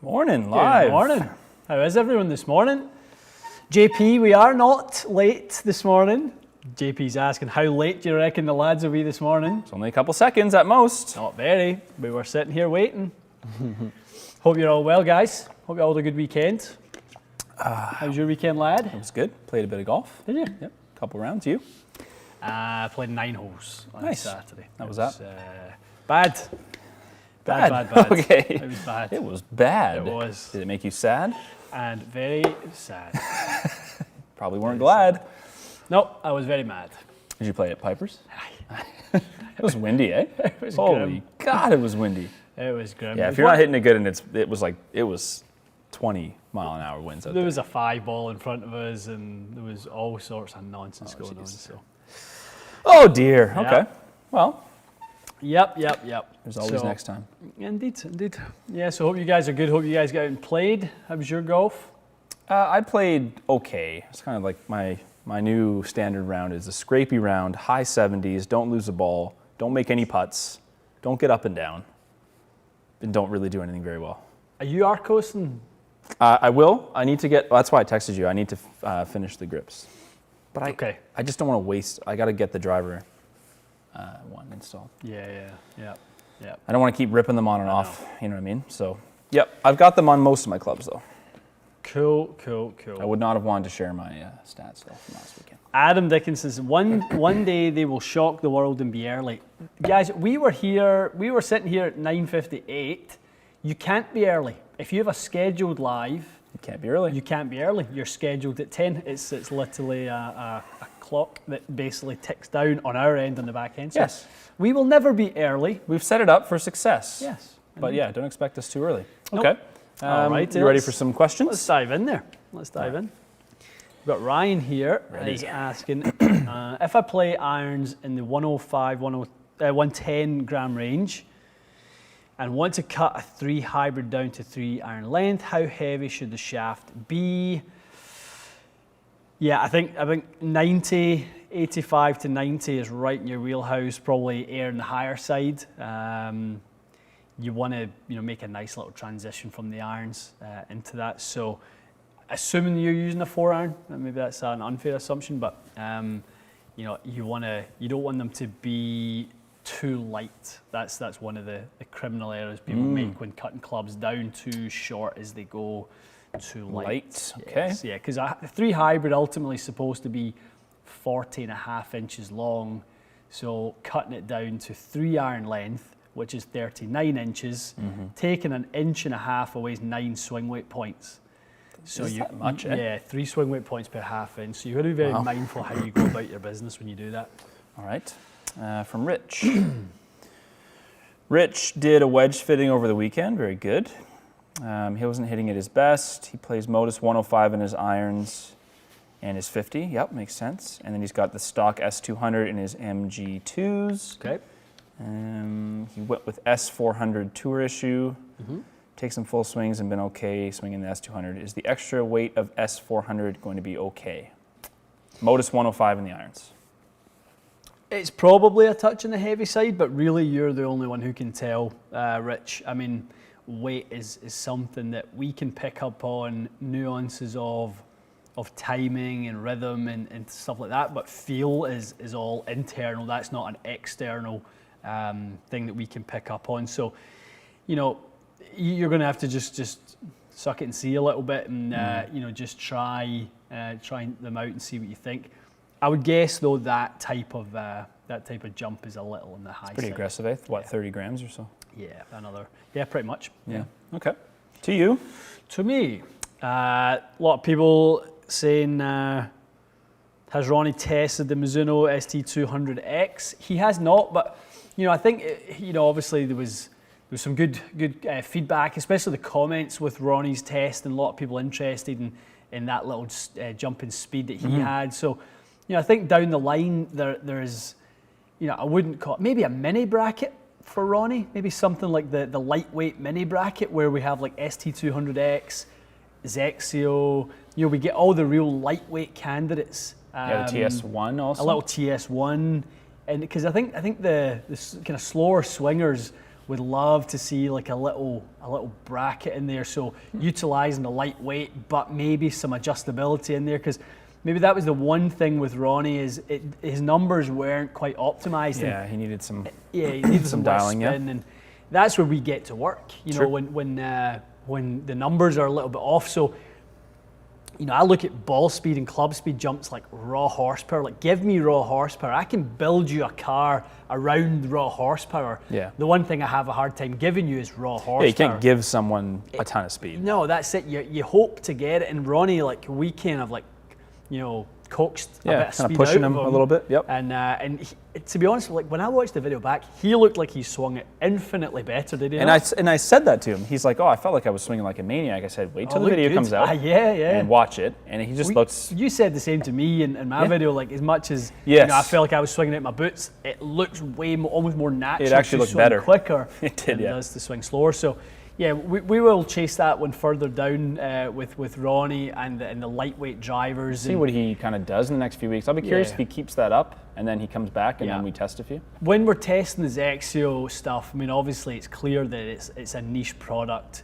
Morning, live. Good morning. How is everyone this morning? JP, we are not late this morning. JP's asking, how late do you reckon the lads will be this morning? It's only a couple seconds at most. Not very. We were sitting here waiting. Hope you're all well, guys. Hope you all had a good weekend. How was your weekend, lad? It was good. Played a bit of golf. Did you? Yep. Couple rounds. You? Played 9 holes on Nice. Saturday. How was that? Bad. Bad. Okay. It was bad. It was bad. It was. Did it make you sad? And very sad. Probably weren't glad. No, I was very mad. Did you play at Piper's? It was windy, eh? It was Holy grim. God, it was windy. It was grim. Yeah, if you're not hitting it good and it was 20-mile-an-hour winds out There there. was a 5-ball in front of us, and there was all sorts of nonsense going on. geez. So, Oh dear. Yeah. Okay. Well, yep. there's always So- next time. Indeed. Yeah. So hope you guys are good. Hope you guys got out and played. How was your golf? I played okay. It's kind of like my new standard round is a scrapey round, high 70s. Don't lose the ball. Don't make any putts. Don't get up and down. And don't really do anything very well. Are you Arcosing? I will. I need to get. That's why I texted you. I need to finish the grips. But Okay. I just don't want to waste. I got to get the driver one installed. Yeah. I don't want to keep ripping them on and off. You know what I mean? So, yep. I've got them on most of my clubs though. Cool. I would not have wanted to share my stats though from last weekend. Adam Dickinson says, one day they will shock the world and be early. Guys, we were sitting here at 9:58. You can't be early. If you have a scheduled live, You can't be early. you can't be early. You're scheduled at 10. It's literally a clock that basically ticks down on our end on the back end. So Yes. we will never be early. We've set it up for success. Yes. But yeah, don't expect us too early. Nope. Okay. All right, You ready let's- for some Let's questions? dive in there. Let's dive in. We've got Ryan here. Ready. He's asking, if I play irons in the 105, 110 gram range and want to cut a 3 hybrid down to 3 iron length, how heavy should the shaft be? Yeah, I think 90, 85 to 90 is right in your wheelhouse, probably air on the higher side. You want to make a nice little transition from the irons into that. So assuming you're using a 4-iron, maybe that's an unfair assumption, but you don't want them to be too light. That's one of the criminal errors people make when cutting clubs down too short as they go too light. Okay. Yes, yeah, because a 3 hybrid ultimately is supposed to be 40.5 inches long. So cutting it down to 3 iron length, which is 39 inches, taking 1.5 inches away is 9 swing weight points. So Is that much, eh? Yeah, 3 swing weight points per half inch. So you've got to be very mindful how you go about your business when you do that. All right. From Rich. Rich did a wedge fitting over the weekend. Very good. He wasn't hitting it his best. He plays Modus 105 in his irons and his 50. Yep, makes sense. And then he's got the stock S200 in his MG2s. Okay. He went with S400 tour issue. Takes some full swings and been okay swinging the S200. Is the extra weight of S400 going to be okay? Modus 105 in the irons. It's probably a touch on the heavy side, but really you're the only one who can tell, Rich. I mean, weight is something that we can pick up on, nuances of timing and rhythm and stuff like that, but feel is all internal. That's not an external thing that we can pick up on. So, you're going to have to just suck it and see a little bit and, just try them out and see what you think. I would guess though that type of jump is a little on the high side. Pretty aggressive, eh? What, 30 grams or so? Yeah, pretty much. Yeah. Okay. To you. To me, a lot of people saying, has Ronnie tested the Mizuno ST200X? He has not, but I think obviously there was some good feedback, especially the comments with Ronnie's test, and a lot of people interested in that little jump in speed that he had. So, I think down the line there is, I wouldn't call it maybe a mini bracket for Ronnie, maybe something like the lightweight mini bracket where we have like ST200X, Zexio, we get all the real lightweight candidates. The TS1 also. A little TS1, and because I think the kind of slower swingers would love to see like a little bracket in there. So utilizing the lightweight, but maybe some adjustability in there, because maybe that was the one thing with Ronnie is his numbers weren't quite optimized. Yeah, he needed some. Yeah, he needed some more dialing, yeah. spin, and that's where we get to work. You know, when the numbers are a little bit off. So, you know, I look at ball speed and club speed jumps like raw horsepower. Like, give me raw horsepower. I can build you a car around raw horsepower. Yeah. The one thing I have a hard time giving you is raw horsepower. Yeah, you can't give someone a ton of speed. No, that's it. You hope to get it. And Ronnie, like, we kind of like, you know, coaxed a bit of speed kind of pushing out him of a little bit. Yep. And he, to be honest, like when I watched the video back, he looked like he swung it infinitely better. Did he? And I said that to him. He's like, "Oh, I felt like I was swinging like a maniac." I said, "Wait till the video comes out, yeah, and watch it." And he just looks. You said the same to me in my video. Like, as much as Yes. you know, I felt like I was swinging out my boots, it looks way more, almost more natural. It actually to looked swing better. quicker. It did, than yeah. It does to swing slower. So. Yeah, we will chase that one further down with Ronnie and the lightweight drivers. See what he kind of does in the next few weeks. I'll be curious if he keeps that up and then he comes back and then we test a few. When we're testing the Zexio stuff, I mean, obviously it's clear that it's a niche product.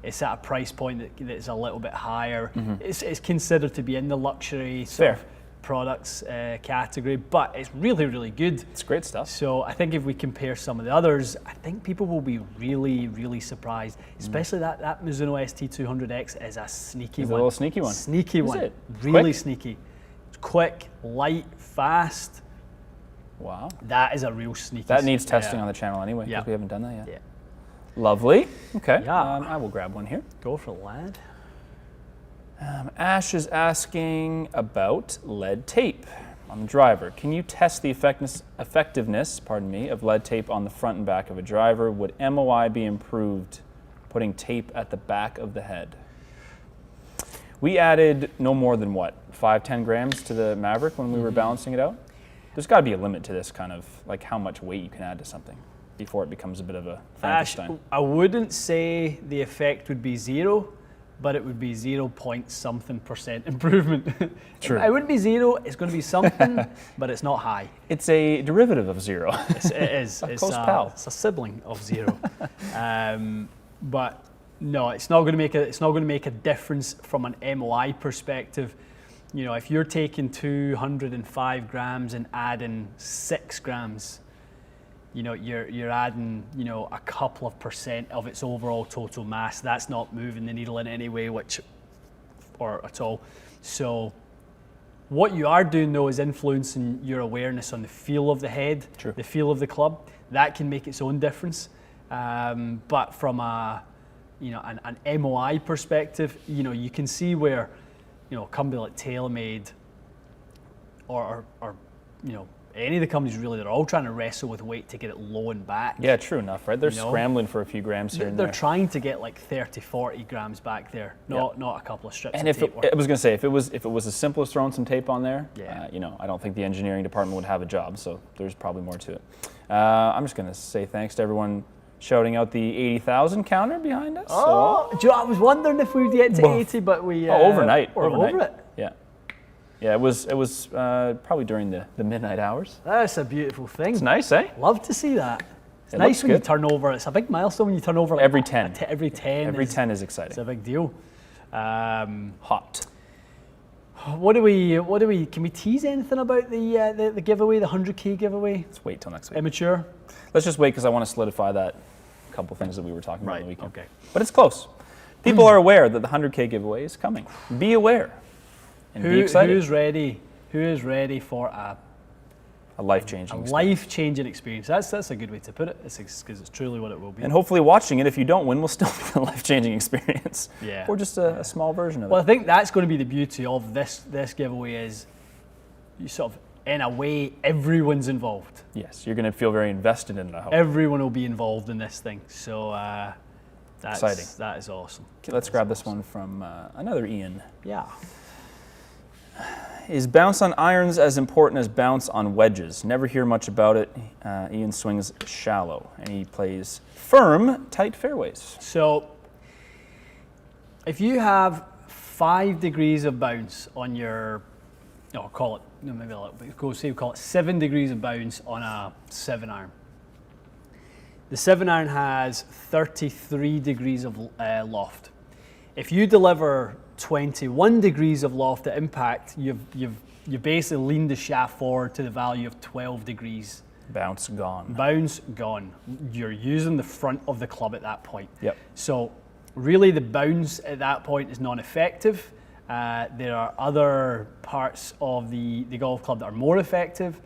It's at a price point that's a little bit higher. Mm-hmm. It's considered to be in the luxury sort of products category, but it's really, really good. It's great stuff. So I think if we compare some of the others, I think people will be really, really surprised. Especially that Mizuno ST200X is a sneaky It's one. a little sneaky one. Sneaky one. It? Really Quick? sneaky. It's quick, light, fast. Wow. That is a real sneaky. That needs testing on the channel anyway, because Yeah. we haven't done that yet. Yeah. Lovely. Okay. Yeah. I will grab one here. Go for it, lad. Ash is asking about lead tape on the driver. Can you test the effectiveness, of lead tape on the front and back of a driver? Would MOI be improved putting tape at the back of the head? We added no more than 5-10 grams to the Maverick when we were balancing it out. There's got to be a limit to this kind of, like how much weight you can add to something before it becomes a bit of a Frankenstein. Ash, I wouldn't say the effect would be 0, but it would be 0.something% improvement. True. It wouldn't be 0, it's going to be something, but it's not high. It's a derivative of 0. It is. It's a sibling of 0. But no, it's not going to make a difference from an MOI perspective. You know, if you're taking 205 grams and adding 6 grams, you know, you're adding, you know, a couple of % of its overall total mass. That's not moving the needle in any way, or at all. So what you are doing though is influencing your awareness on the feel of the head, True. the feel of the club. That can make its own difference. But from an MOI perspective, you know, you can see where, you know, a company like TaylorMade or you know, any of the companies really, they're all trying to wrestle with weight to get it low and back. Yeah, true enough, right? They're You know? scrambling for a few grams here and there. They're trying to get like 30, 40 grams back there, not a couple of strips And of if tape. I was going to say, if it was as simple as throwing some tape on there, Yeah. you know, I don't think the engineering department would have a job. So there's probably more to it. I'm just going to say thanks to everyone shouting out the 80,000 counter behind us. Oh, do you know, I was wondering if we'd get to Well, 80, but we overnight. we're over it. Yeah, yeah. It was probably during the midnight hours. That's a beautiful thing. It's nice, eh? Love to see that. It's It nice looks when you good. turn over. It's a big milestone when you turn over like Every 10. Every 10. Every is, 10 is It's exciting. a big deal. Hot. What do we? Can we tease anything about the giveaway, the 100K giveaway? Let's wait till next week. Immature. Let's just wait because I want to solidify that couple things that we were talking about on the weekend. Okay. But it's close. People are aware that the 100K giveaway is coming. Be aware and be excited. Who's ready? Who is ready for a life-changing experience. life-changing experience? That's a good way to put it. It's because it's truly what it will be. And hopefully watching it, if you don't win, will still be a life-changing experience. Yeah. Or just a small version of Well, I it. think that's going to be the beauty of this giveaway is you sort of, in a way, everyone's involved. Yes, you're going to feel very invested in it, I hope. Everyone will be involved in this thing. So that's Exciting. That is awesome. Okay, let's grab this one from another Ian. Yeah. Is bounce on irons as important as bounce on wedges? Never hear much about it. Ian swings shallow, and he plays firm, tight fairways. So if you have 5 degrees of bounce on your, call it, maybe a little bit, we call it 7 degrees of bounce on a 7 iron. The 7-iron has 33 degrees of loft. If you deliver 21 degrees of loft at impact, you've basically leaned the shaft forward to the value of 12 degrees. Bounce gone. Bounce gone. You're using the front of the club at that point. Yep. So really the bounce at that point is non-effective. There are other parts of the golf club that are more effective,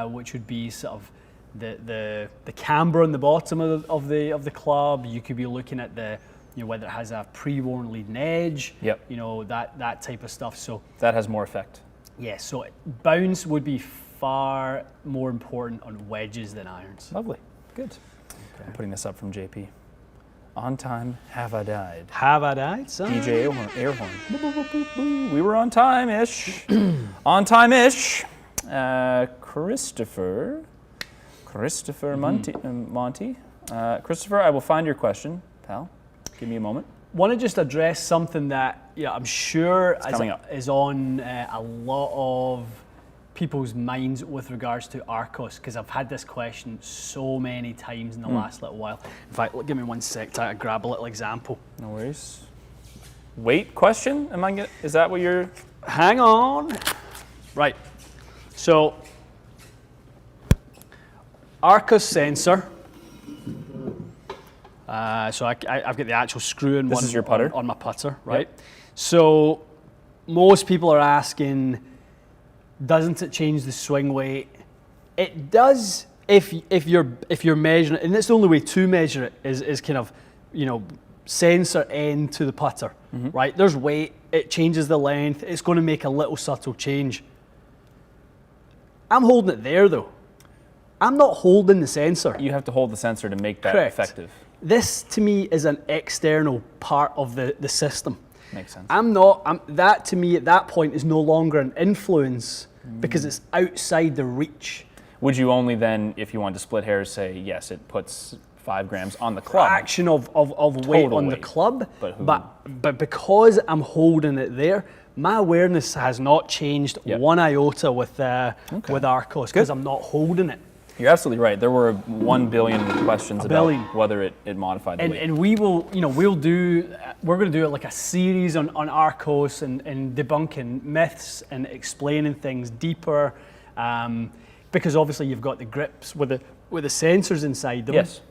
which would be sort of the camber on the bottom of the club. You could be looking at whether it has a pre-worn leading edge. Yep. That type of stuff. So that has more effect. yeah, so bounce would be far more important on wedges than irons. Lovely. Good. Okay. I'm putting this up from JP. On time, have I died? Have I died, son? DJ air horn. Boop, boop, boop, boop, boop. We were on time-ish. On time-ish. Christopher Monty. Christopher, I will find your question, pal. Give me a moment. Want to just address something that I'm sure is on a lot of people's minds with regards to Arccos, because I've had this question so many times in the last little while. In fact, give me 1 sec to grab a little example. No worries. Weight question? Is that what you're... Hang on. Right. So, Arccos sensor. So I've got the actual screw in This is your putter? on my putter, right? Yep. So most people are asking, doesn't it change the swing weight? It does if you're measuring it, and that's the only way to measure it is kind of, sensor end to the putter, right? There's weight, it changes the length, it's going to make a little subtle change. I'm holding it there though. I'm not holding the sensor. You have to hold the sensor to make that Correct. effective. This to me is an external part of the system. Makes sense. That to me at that point is no longer an influence because it's outside the reach. Would you only then, if you want to split hairs, say, yes, it puts 5 grams on the club? Fraction of weight Total on weight. the club, But but because I'm holding it there, my awareness has not changed one iota with Arccos because I'm not holding it. You're absolutely right. There were 1 billion questions about whether it modified the weight. And we will, we're going to do like a series on Arccos and debunking myths and explaining things deeper, because obviously you've got the grips with the sensors inside them. Yes.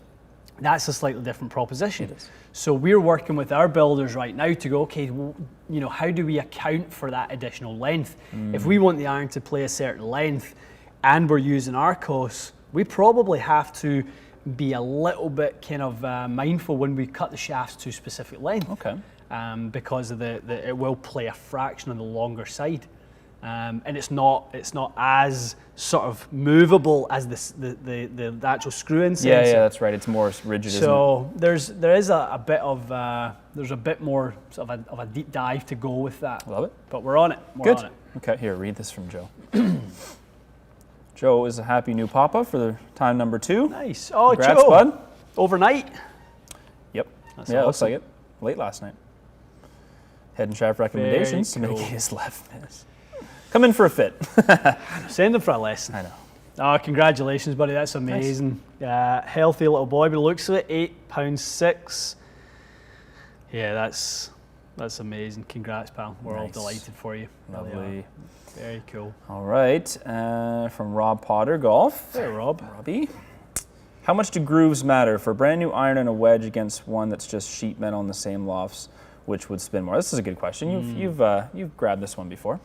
That's a slightly different proposition. It is. So we're working with our builders right now to go, okay, well, how do we account for that additional length? If we want the iron to play a certain length and we're using Arccos, we probably have to be a little bit kind of mindful when we cut the shafts to specific length. Okay. Because of it will play a fraction on the longer side. And it's not as sort of movable as the actual screw-in sensor. Yeah, that's right. It's more rigid. So there is a bit more sort of a deep dive to go with that. Love it. But we're on it. Good. Okay, here, read this from Joe. Joe is a happy new papa for the time number 2. Nice. Oh, congrats, Joe. bud. Overnight. Yep. That's yeah, awesome. Looks like it. Late last night. Head and shaft recommendations to Very make cool. his left miss. Come in for a fit. Send him for a lesson. I know. Oh, congratulations, buddy. That's amazing. Nice. Healthy little boy, but it looks of it, 8.6 £. Yeah, that's amazing. Congrats, pal. We're all Nice. delighted for you. Really Lovely. are. Very cool. All right. From Rob Potter, golf. Hey, Rob. Robbie. How much do grooves matter for a brand new iron and a wedge against one that's just sheet metal in the same lofts, which would spin more? This is a good question. You've grabbed this one before.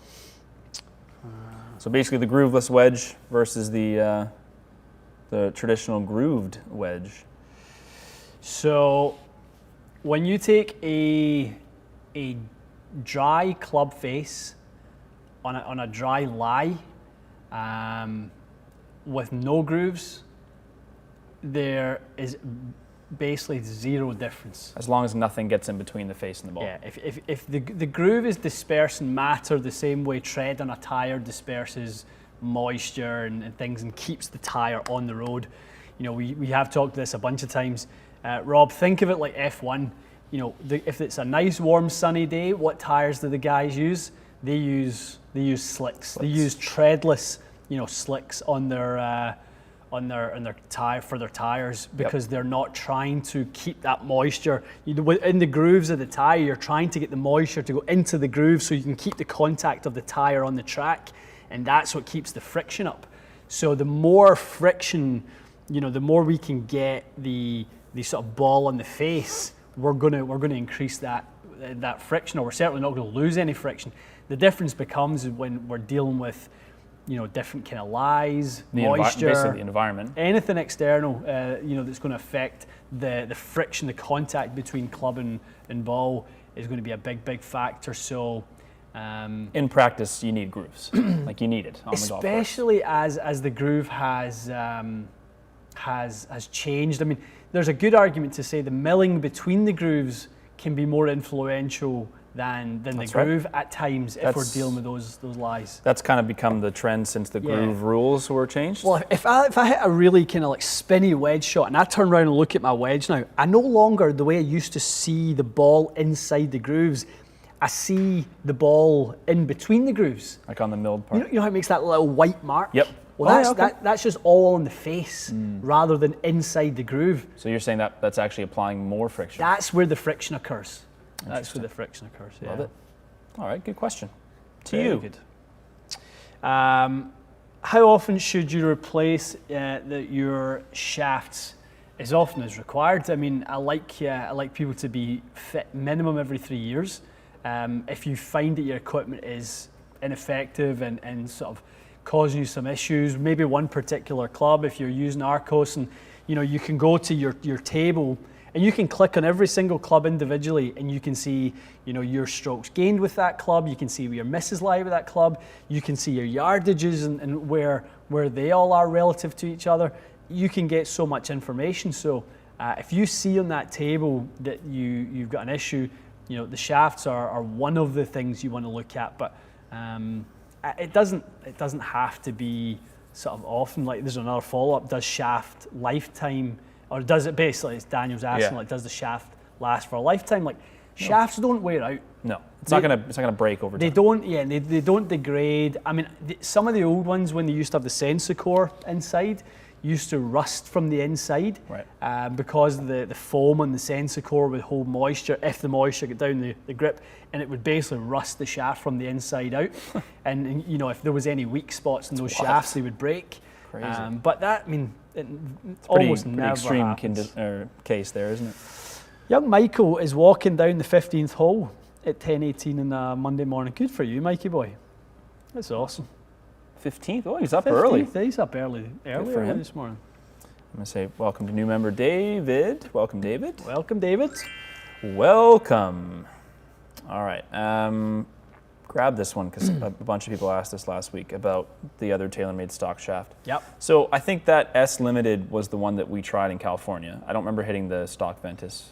So basically, the grooveless wedge versus the traditional grooved wedge. So when you take a dry club face on a dry lie with no grooves, there is basically zero difference. As long as nothing gets in between the face and the ball. Yeah, if the groove is dispersing matter the same way tread on a tire disperses moisture and things and keeps the tire on the road. We have talked this a bunch of times. Rob, think of it like F1. If it's a nice warm sunny day, what tires do the guys use? They use slicks. They use treadless, slicks on their their tire for their tires because they're not trying to keep that moisture. In the grooves of the tire, you're trying to get the moisture to go into the groove so you can keep the contact of the tire on the track, and that's what keeps the friction up. So the more friction, the more we can get the sort of ball on the face, we're gonna increase that friction, or we're certainly not going to lose any friction. The difference becomes when we're dealing with different kind of lies, moisture, basically the environment, anything external, that's going to affect the friction, the contact between club and ball is going to be a big factor. So in practice, you need grooves, like you need it on the golf course. Especially as the groove has changed. I mean, there's a good argument to say the milling between the grooves can be more influential than the groove at times if we're dealing with those lies. That's kind of become the trend since the groove rules were changed. Well, if I hit a really kind of like spinny wedge shot and I turn around and look at my wedge now, I no longer, the way I used to see the ball inside the grooves, I see the ball in between the grooves. Like on the milled part. You know how it makes that little white mark? Yep. Well, that's just all on the face rather than inside the groove. So you're saying that's actually applying more friction? That's where the friction occurs. That's where the friction occurs. Yeah. Love it. All right, good question. Very you. Good. How often should you replace your shafts? As often as required. I mean, I like people to be fit minimum every 3 years. If you find that your equipment is ineffective and sort of causing you some issues, maybe one particular club, if you're using Arcos, and you can go to your table and you can click on every single club individually and you can see your strokes gained with that club, you can see where your misses lie with that club, you can see your yardages and where they all are relative to each other. You can get so much information. So if you see on that table that you've got an issue, the shafts are one of the things you want to look at, but it doesn't have to be sort of often. Like, there's another follow-up: does shaft lifetime, or does it, basically, as Daniel's asking, like, does the shaft last for a lifetime? Like, shafts don't wear out. No, it's not gonna break over time. They don't. Yeah, they don't degrade. I mean, some of the old ones, when they used to have the sensor core inside, used to rust from the inside, right? Because the foam on the sensor core would hold moisture. If the moisture got down the grip, and it would basically rust the shaft from the inside out. and if there was any weak spots in those shafts, they would break. Crazy. But that, I mean, it's almost pretty never extreme happens. Case there, isn't it? Young Michael is walking down the 15th hole at 10:18 on a Monday morning. Good for you, Mikey boy. That's awesome. 15th? Oh, he's up early. He's up early for him this morning. I'm going to say welcome to new member David. Welcome, David. Welcome, David. Welcome. All right. Grab this one because a bunch of people asked us last week about the other TaylorMade stock shaft. Yep. So I think that S Limited was the one that we tried in California. I don't remember hitting the stock Ventus.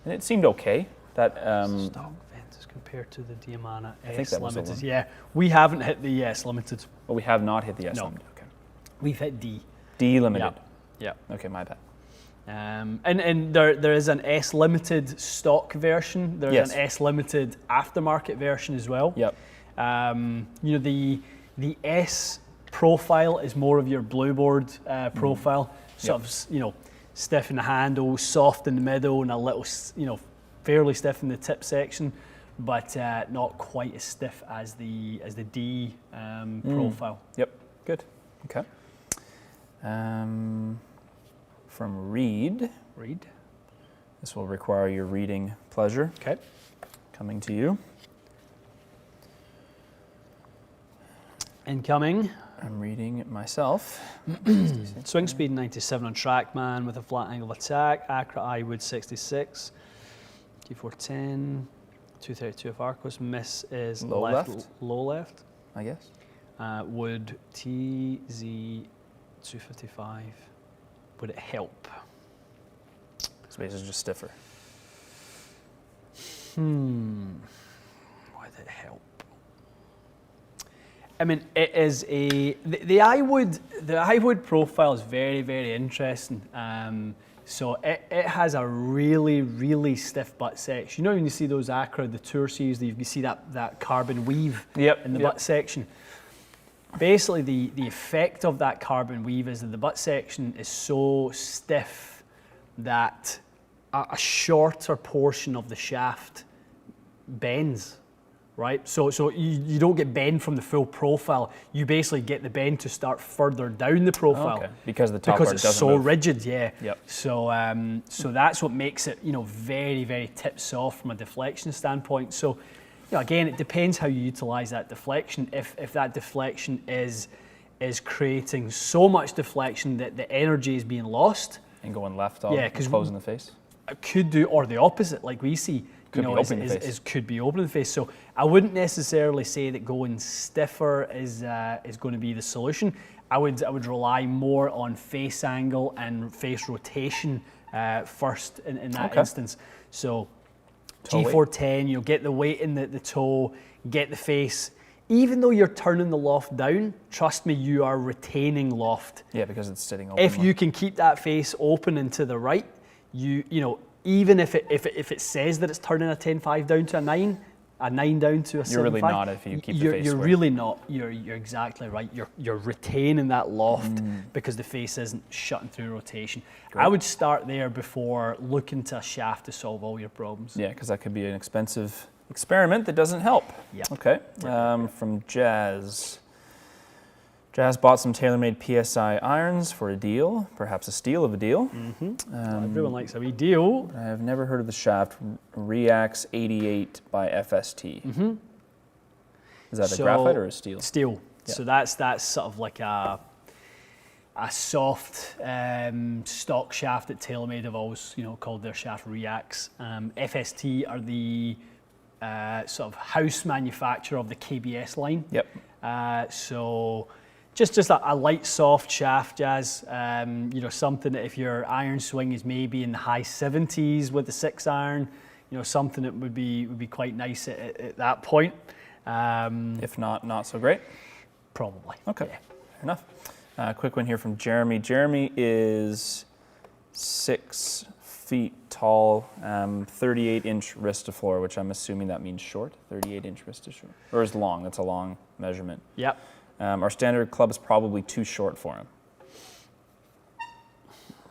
And it seemed okay. That stock Ventus compared to the Diamana I think S that was the Limited. one. Yeah, we haven't hit the S Limited. Oh, we have not hit the S No. Limited. Okay. We've hit D. D Limited. Yeah. Okay, my bad. And there is an S Limited stock version. There's an S Limited aftermarket version as well. Yep. The S profile is more of your blue board profile. Sort of, stiff in the handle, soft in the middle, and a little, fairly stiff in the tip section, but not quite as stiff as the D profile. Yep. Good. Okay. From Reed. This will require your reading pleasure. Okay. Coming to you. Incoming. I'm reading it myself. Swing speed 97 on TrackMan with a flat angle of attack. Accurate eye wood 66. T410. 232 of Arcos. Miss is Low left. Low left. I guess. Would TZ 255. Would it help? Space is just stiffer. Would it help? I mean, it is the iWood profile is very, very interesting. So it has a really, really stiff butt section. When you see those Acura, the Tour series, you see that carbon weave in the butt section. basically the effect of that carbon weave is that the butt section is so stiff that a shorter portion of the shaft bends, right? So you don't get bend from the full profile. You basically get the bend to start further down the profile. Okay. Because the top part it's doesn't so move. rigid, yeah. Yep. So that's what makes it, very, very tip soft from a deflection standpoint. So, again, it depends how you utilize that deflection. If that deflection is creating so much deflection that the energy is being lost, And going left all Yeah, 'cause closing the face. it could do, or the opposite, like we see. Could be opening the face. Could be opening the face. So I wouldn't necessarily say that going stiffer is going to be the solution. I would rely more on face angle and face rotation first in that instance. So Toe G410, get the weight in the toe, get the face. Even though you're turning the loft down, trust me, you are retaining loft. Yeah, because it's sitting open. If you can keep that face open and to the right, even if it says that it's turning a 10.5 down to a 9 down to a 7.5. You're really not if you keep the face You're square. really not. You're exactly right. You're retaining that loft because the face isn't shutting through rotation. Great. I would start there before looking to a shaft to solve all your problems. Yeah, because that could be an expensive experiment that doesn't help. Yeah. Okay. From Jazz. Jazz bought some TaylorMade PSI irons for a deal, perhaps a steal of a deal. Everyone likes a wee deal. I have never heard of the shaft Reax 88 by FST. Is that a graphite or a steel? Steel. Yeah. So that's sort of like a soft stock shaft that TaylorMade have always called their shaft Reax. FST are the sort of house manufacturer of the KBS line. Yep. So just a light, soft shaft, Jazz. Something that if your iron swing is maybe in the high 70s with the 6 iron, something that would be quite nice at that point. If not so great. Probably. Okay. Yeah. Fair enough. Quick one here from Jeremy. Jeremy is 6 feet tall, 38-inch wrist to floor, which I'm assuming that means short. 38-inch wrist to short, or is long? That's a long measurement. Yep. Our standard club is probably too short for him.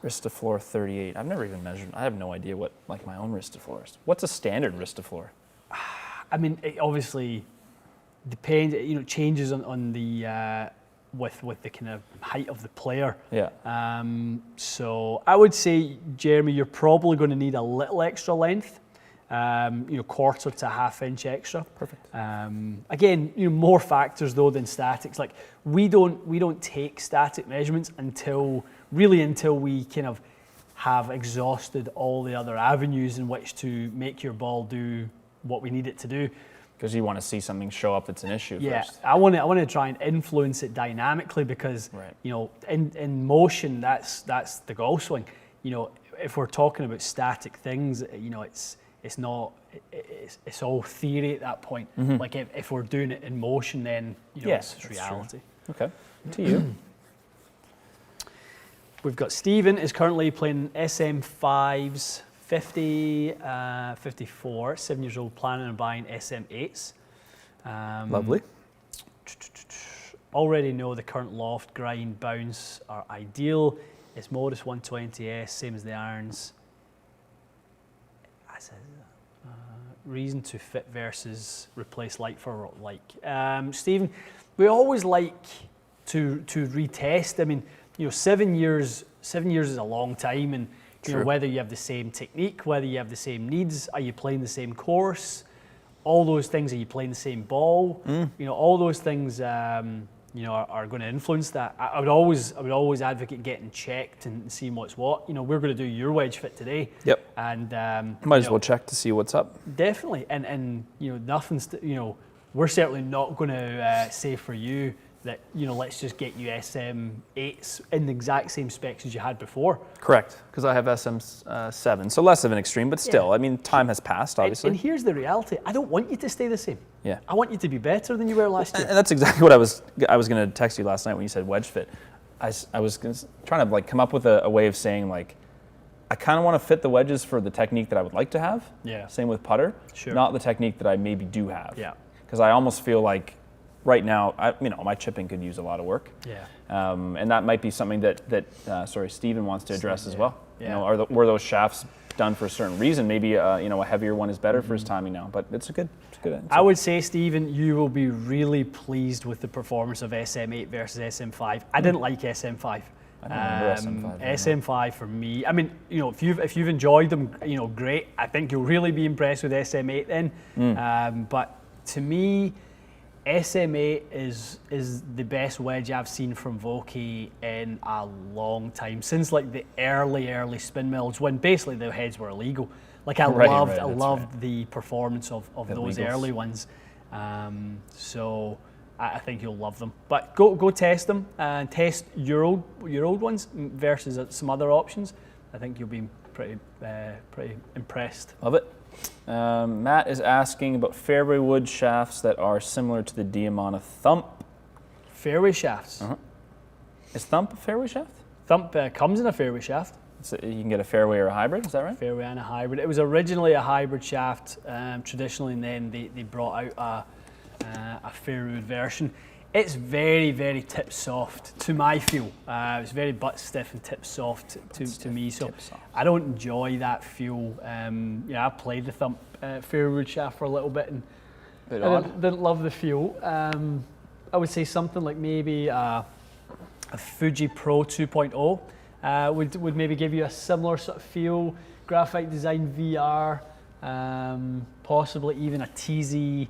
Wrist to floor 38. I've never even measured. I have no idea what my own wrist to floor is. What's a standard wrist to floor? I mean, it obviously depends. Changes on the with the kind of height of the player. Yeah. So I would say, Jeremy, you're probably going to need a little extra length. Quarter to half inch extra. Perfect. Again, more factors though than statics. Like we don't take static measurements until we kind of have exhausted all the other avenues in which to make your ball do what we need it to do. Because you want to see something show up that's an issue first. I want to try and influence it dynamically because Right. in motion that's the golf swing. If we're talking about static things, it's all theory at that point. Like if we're doing it in motion, then Yes, it's that's reality. True. Okay. To you. We've got Stephen is currently playing SM5s, 50, 54, 7 years old, planning on buying SM8s. Lovely. Already know the current loft, grind, bounce are ideal. It's modest 120S, same as the irons. Reason to fit versus replace like for like. Stephen, we always like to retest. I mean, 7 years is a long time, and whether you have the same technique, whether you have the same needs, are you playing the same course, all those things, are you playing the same ball? All those things are going to influence that. I would always advocate getting checked and seeing what's what. We're going to do your wedge fit today. Yep. And Might as well check to see what's up. definitely, and nothing's we're certainly not going to say for you that let's just get you SM8s in the exact same specs as you had before. Correct, because I have SM7, so less of an extreme, but still, Yeah. I mean, time has passed, obviously. And here's the reality: I don't want you to stay the same. Yeah. I want you to be better than you were last year. And that's exactly what I was going to text you last night when you said wedge fit. I was trying to come up with a way of saying I kind of want to fit the wedges for the technique that I would like to have. Yeah. Same with putter. Sure. Not the technique that I maybe do have. Yeah. Because I almost feel like right now, my chipping could use a lot of work. Yeah. And that might be something that Steven wants to address as well. Yeah. Were those shafts done for a certain reason? Maybe a heavier one is better for his timing now. But it's a good answer. I would say, Stephen, you will be really pleased with the performance of SM8 versus SM5. I didn't like SM5. I don't remember SM5. SM5 for me. I mean, if you've enjoyed them, great. I think you'll really be impressed with SM8 then. But to me, SM8 is the best wedge I've seen from Vokey in a long time, since like the early spin mills when basically the heads were illegal. Like I loved the performance of those early ones. So I think you'll love them. But go test them and test your old ones versus some other options. I think you'll be pretty impressed. Love it. Matt is asking about fairway wood shafts that are similar to the Diamana Thump. Fairway shafts. Is Thump a fairway shaft? Thump comes in a fairway shaft. So you can get a fairway or a hybrid, is that right? Fairway and a hybrid. It was originally a hybrid shaft traditionally, and then they brought out a fairway wood version. It's very, very tip soft to my feel. It's very butt stiff and tip soft to me, so I don't enjoy that feel. I played the Thump fairway wood shaft for a little bit and I didn't love the feel. I would say something like maybe a Fuji Pro 2.0 would maybe give you a similar sort of feel. Graphite Design VR, possibly even a TZ6,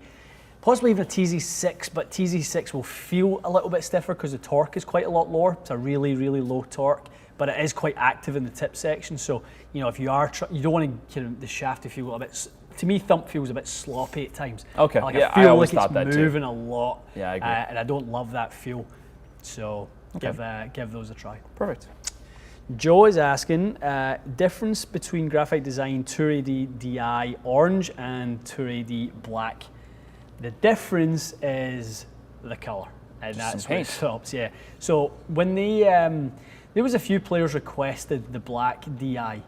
but TZ6 will feel a little bit stiffer because the torque is quite a lot lower. It's a really, really low torque, but it is quite active in the tip section. So, if you don't want the shaft to feel a bit. To me, Thump feels a bit sloppy at times. Okay, I feel like it's moving a lot. Yeah, I agree. And I don't love that feel. So give those a try. Perfect. Joe is asking, difference between Graphite Design Tour AD DI Orange and Tour AD Black. The difference is the colour, and that's what it stops. Yeah. So when there was a few players requested the black DI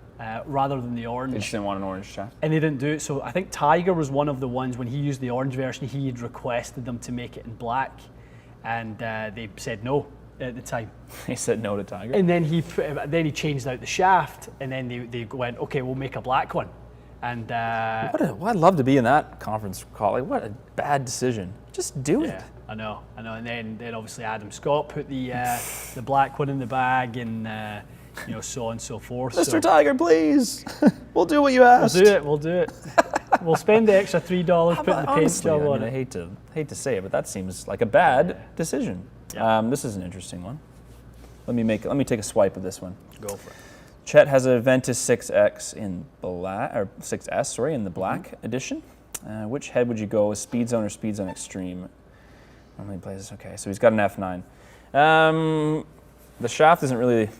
rather than the orange. They just didn't want an orange shaft. And they didn't do it. So I think Tiger was one of the ones when he used the orange version. He had requested them to make it in black, and they said no at the time. He said no to Tiger. And then he changed out the shaft, and then they went, okay, we'll make a black one. And I'd love to be in that conference call. Like, what a bad decision. Just do it. Yeah, I know. And then obviously Adam Scott put the black one in the bag, and so on and so forth. Mr. Tiger, please. We'll do what you asked. We'll do it. We'll spend the extra $3 putting the paint job on it. I hate to say it, but that seems like a bad decision. Yeah. This is an interesting one. Let me take a swipe of this one. Go for it. Chet has a Ventus 6X in black, or 6S, in the black edition. Which head would you go with, Speed Zone or Speed Zone Extreme? How many places? Okay, so he's got an F9. The shaft isn't really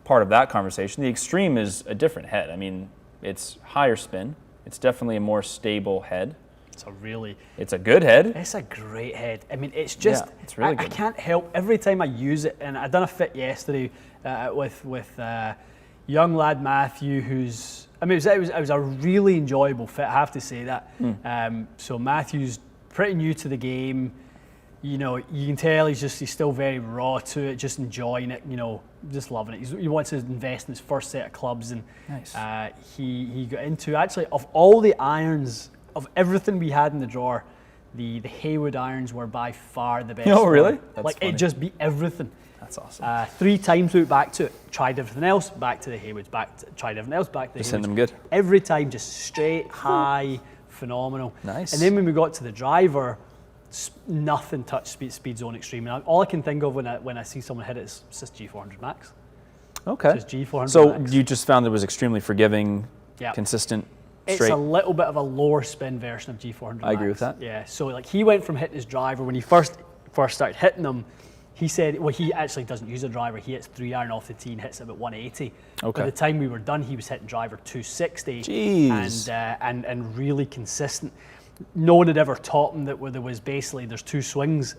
part of that conversation. The Extreme is a different head. I mean, it's higher spin. It's definitely a more stable head. It's a good head. It's a great head. I mean, it's just, it's really good. I can't help, every time I use it, and I done a fit yesterday with young lad Matthew, it was a really enjoyable fit, I have to say that. So Matthew's pretty new to the game. You can tell he's still very raw to it, just enjoying it, just loving it. He wants to invest in his first set of clubs, and nice. He got into, actually, of all the irons, of everything we had in the drawer, the Haywood irons were by far the best. Oh, really? That's funny. It just beat everything. That's awesome. 3 times we went back to it, tried everything else, back to the Haywoods, tried everything else, back to the Just Haywoods. send them good. Every time, just straight, high, phenomenal. Nice. And then when we got to the driver, nothing touched Speed Zone Extreme. And all I can think of when I see someone hit it is just G400 Max. Okay. Just G400 so Max. You just found it was extremely forgiving, consistent, straight. It's a little bit of a lower spin version of G400 Max. I agree with that. Yeah, so like he went from hitting his driver, when he first started hitting them, he said, well, he actually doesn't use a driver. He hits 3-iron off the tee and hits it about 180. Okay. By the time we were done, he was hitting driver 260. Jeez. And really consistent. No one had ever taught him that there was basically, there's 2 swings.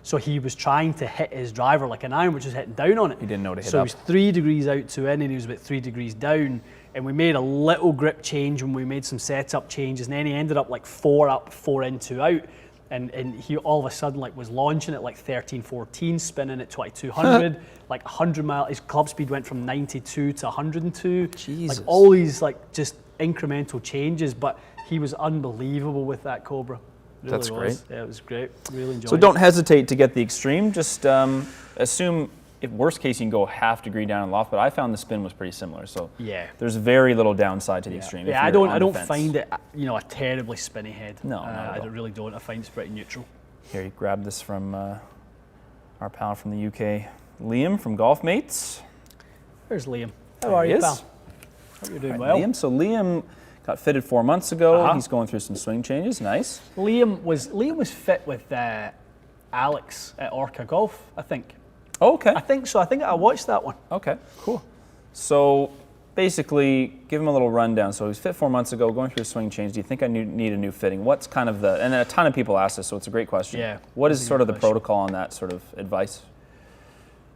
So he was trying to hit his driver like an iron, which was hitting down on it. He didn't know to hit so up. So he was 3 degrees out to in, and he was about 3 degrees down. And we made a little grip change when we made some setup changes. And then he ended up like 4 up, 4 in, 2 out. And he all of a sudden like was launching at like 13, 14, spinning at 2200, like 100 mile. His club speed went from 92 to 102. Jesus. Like all these like just incremental changes, but he was unbelievable with that Cobra. Really That's was. great. Yeah, it was great. Really enjoyed it. So don't hesitate to get the extreme. Just assume, if worst case, you can go half degree down in loft. But I found the spin was pretty similar. So Yeah. there's very little downside to the extreme. if Yeah, I you're don't. on I the don't fence. find it, a terribly spinny head. No, not at I all. really don't. I find it's pretty neutral. Here, you grab this from our pal from the UK, Liam from Golf Mates. Where's Liam? How There are he you, is. pal? Hope you're doing Right, well. Liam. So Liam got fitted 4 months ago. Uh-huh. He's going through some swing changes. Nice. Liam was fit with Alex at Orca Golf, I think. Oh, okay. I think so. I think I watched that one. Okay, cool. So basically, give him a little rundown. So he was fit 4 months ago, going through a swing change. Do you think I need a new fitting? What's kind of and a ton of people ask this, so it's a great question. Yeah, What that's is a sort good of the question. protocol on that sort of advice?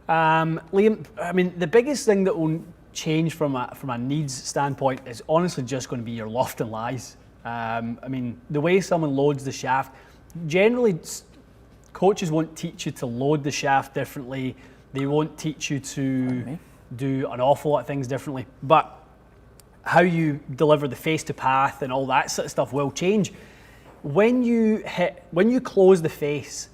Liam, I mean, the biggest thing that will change from a needs standpoint is honestly just going to be your loft and lies. I mean, the way someone loads the shaft, generally coaches won't teach you to load the shaft differently. They won't teach you to do an awful lot of things differently. But how you deliver the face to path and all that sort of stuff will change. When you close the face,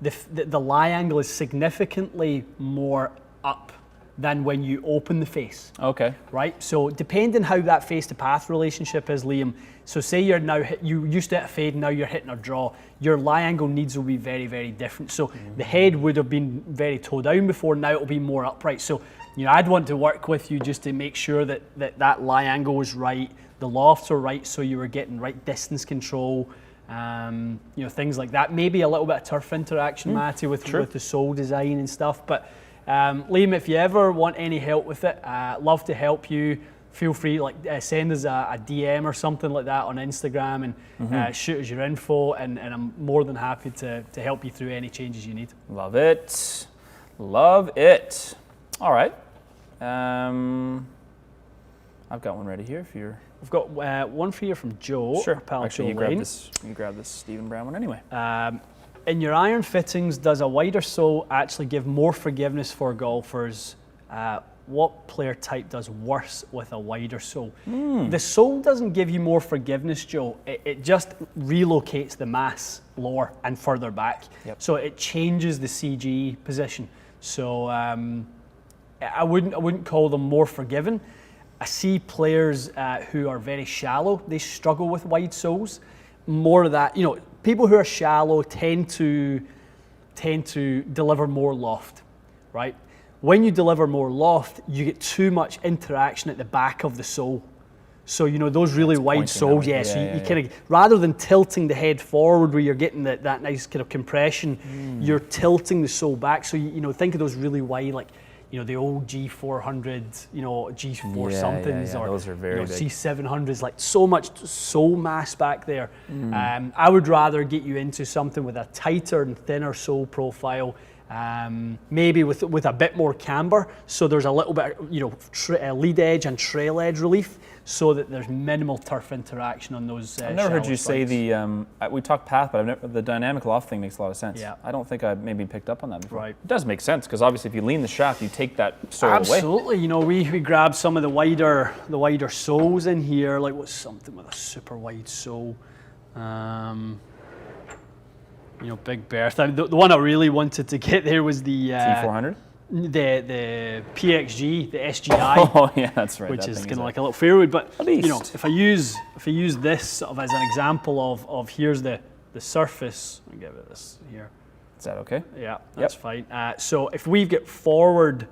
the lie angle is significantly more up than when you open the face. Okay. Right? So depending how that face to path relationship is, Liam, so say you're now, you used to hit a fade, now you're hitting a draw, your lie angle needs will be very, very different. So the head would have been very toe down before, now it'll be more upright. So, I'd want to work with you just to make sure that lie angle was right, the lofts are right, so you were getting right distance control, things like that. Maybe a little bit of turf interaction, Matty, with the sole design and stuff. But Liam, if you ever want any help with it, love to help you. Feel free, send us a DM or something like that on Instagram and shoot us your info, and I'm more than happy to help you through any changes you need. Love it. Love it. All right. I've got one ready here if you're... We've got one for you from Joe. Sure. Pal Actually, Joe you Lane. grab this Stephen Brown one anyway. In your iron fittings, does a wider sole actually give more forgiveness for golfers? What player type does worse with a wider sole? The sole doesn't give you more forgiveness, Joe. It just relocates the mass lower and further back. Yep. So it changes the CG position. So I wouldn't call them more forgiving. I see players who are very shallow, they struggle with wide soles. More of that, people who are shallow tend to deliver more loft, right? When you deliver more loft, you get too much interaction at the back of the sole. So, those really wide pointing soles, that way. so Yeah, you kind of, rather than tilting the head forward where you're getting that nice kind of compression, you're tilting the sole back. So, think of those really wide, like, the old G400, G4 somethings, or those are very big. C700s, like so much sole mass back there. I would rather get you into something with a tighter and thinner sole profile, maybe with a bit more camber, so there's a little bit, lead edge and trail edge relief, so that there's minimal turf interaction on those. I've never heard you say spikes. we talked path, but the dynamic loft thing makes a lot of sense. Yeah. I don't think I maybe picked up on that before. Right. It does make sense, because obviously if you lean the shaft, you take that sole away. Absolutely. We grab some of the wider soles in here, like what's something with a super wide sole. Big berth. The one I really wanted to get there was the T400? the PXG, the SGI. Oh yeah, that's right. Which that is thing kind of a- like a little fairwood, but A beast. if I use this sort of as an example of here's the surface, I'll give it this here. Is that okay? Yeah, that's fine. So if we've got forward,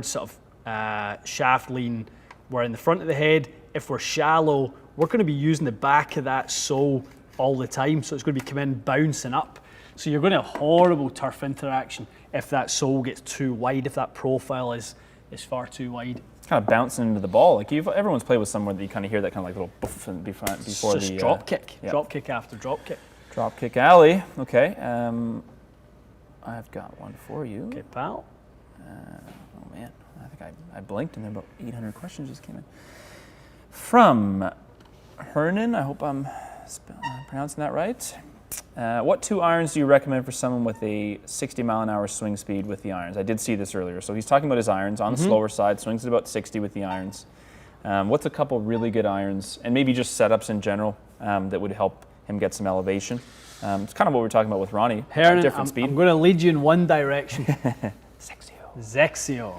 sort of shaft lean, we're in the front of the head. If we're shallow, we're going to be using the back of that sole all the time, so it's going to be coming bouncing up. So you're going to have horrible turf interaction if that sole gets too wide, if that profile is far too wide. It's kind of bouncing into the ball. Like everyone's played with somewhere that you kind of hear that kind of like little boof before Just the drop kick, yeah. drop kick after drop kick. Drop kick alley. Okay. I've got one for you. Okay, pal. Oh man, I think I blinked and then about 800 questions just came in. From Hernan, I hope I'm pronouncing that right. What 2 irons do you recommend for someone with a 60 mile an hour swing speed with the irons? I did see this earlier. So he's talking about his irons on the slower side, swings at about 60 with the irons. What's a couple really good irons, and maybe just setups in general, that would help him get some elevation? It's kind of what we were talking about with Ronnie. Hernan, different speed. I'm going to lead you in one direction. Zexio.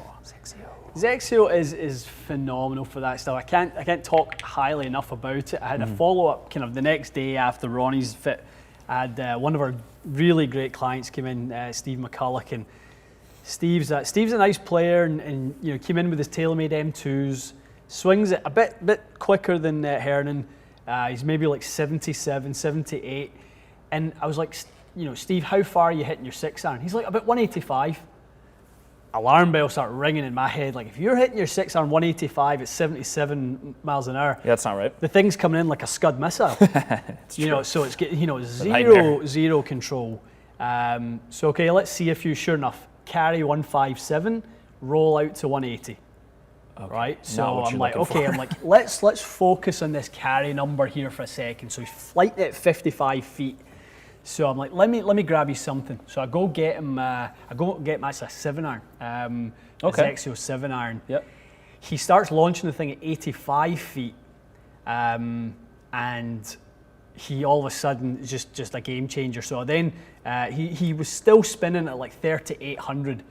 Zexio is phenomenal for that stuff. I can't talk highly enough about it. I had a follow-up kind of the next day after Ronnie's fit. I had one of our really great clients came in, Steve McCulloch, and Steve's a nice player, and you know, came in with his TaylorMade M2s, swings it a bit quicker than Hernan. He's maybe like 77, 78, and I was like, you know, Steve, how far are you hitting your 6-iron? He's like, about 185. Alarm bells start ringing in my head. Like, if you're hitting your 6-iron 185 at 77 miles an hour, Yeah, that's not right. the thing's coming in like a Scud missile. It's know, true. so it's getting, nightmare. zero control. So okay, let's see if you, sure enough, carry 157, roll out to 180. Okay. Right, so what I'm you're like, looking okay, for. I'm like, let's focus on this carry number here for a second. So he's flighting at 55 feet. So I'm like, let me grab you something. So I go get him. I go get him actually a 7-iron. Okay. Zexio 7-iron. Yep. He starts launching the thing at 85 feet, and he all of a sudden is just a game changer. So then he was still spinning at like 3,800.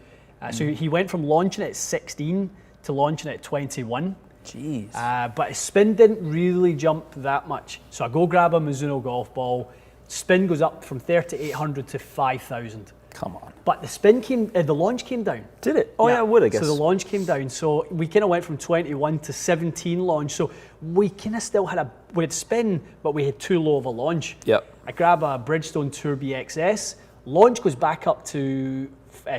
So he went from launching at 16 to launching at 21. Jeez. But his spin didn't really jump that much. So I go grab a Mizuno golf ball. Spin goes up from 3,800 to 5,000. Come on. But the launch came down. Did it? Oh yeah, it would, I guess. So the launch came down. So we kind of went from 21 to 17 launch. So we kind of still had we had spin, but we had too low of a launch. Yep. I grab a Bridgestone Tour BXS. Launch goes back up to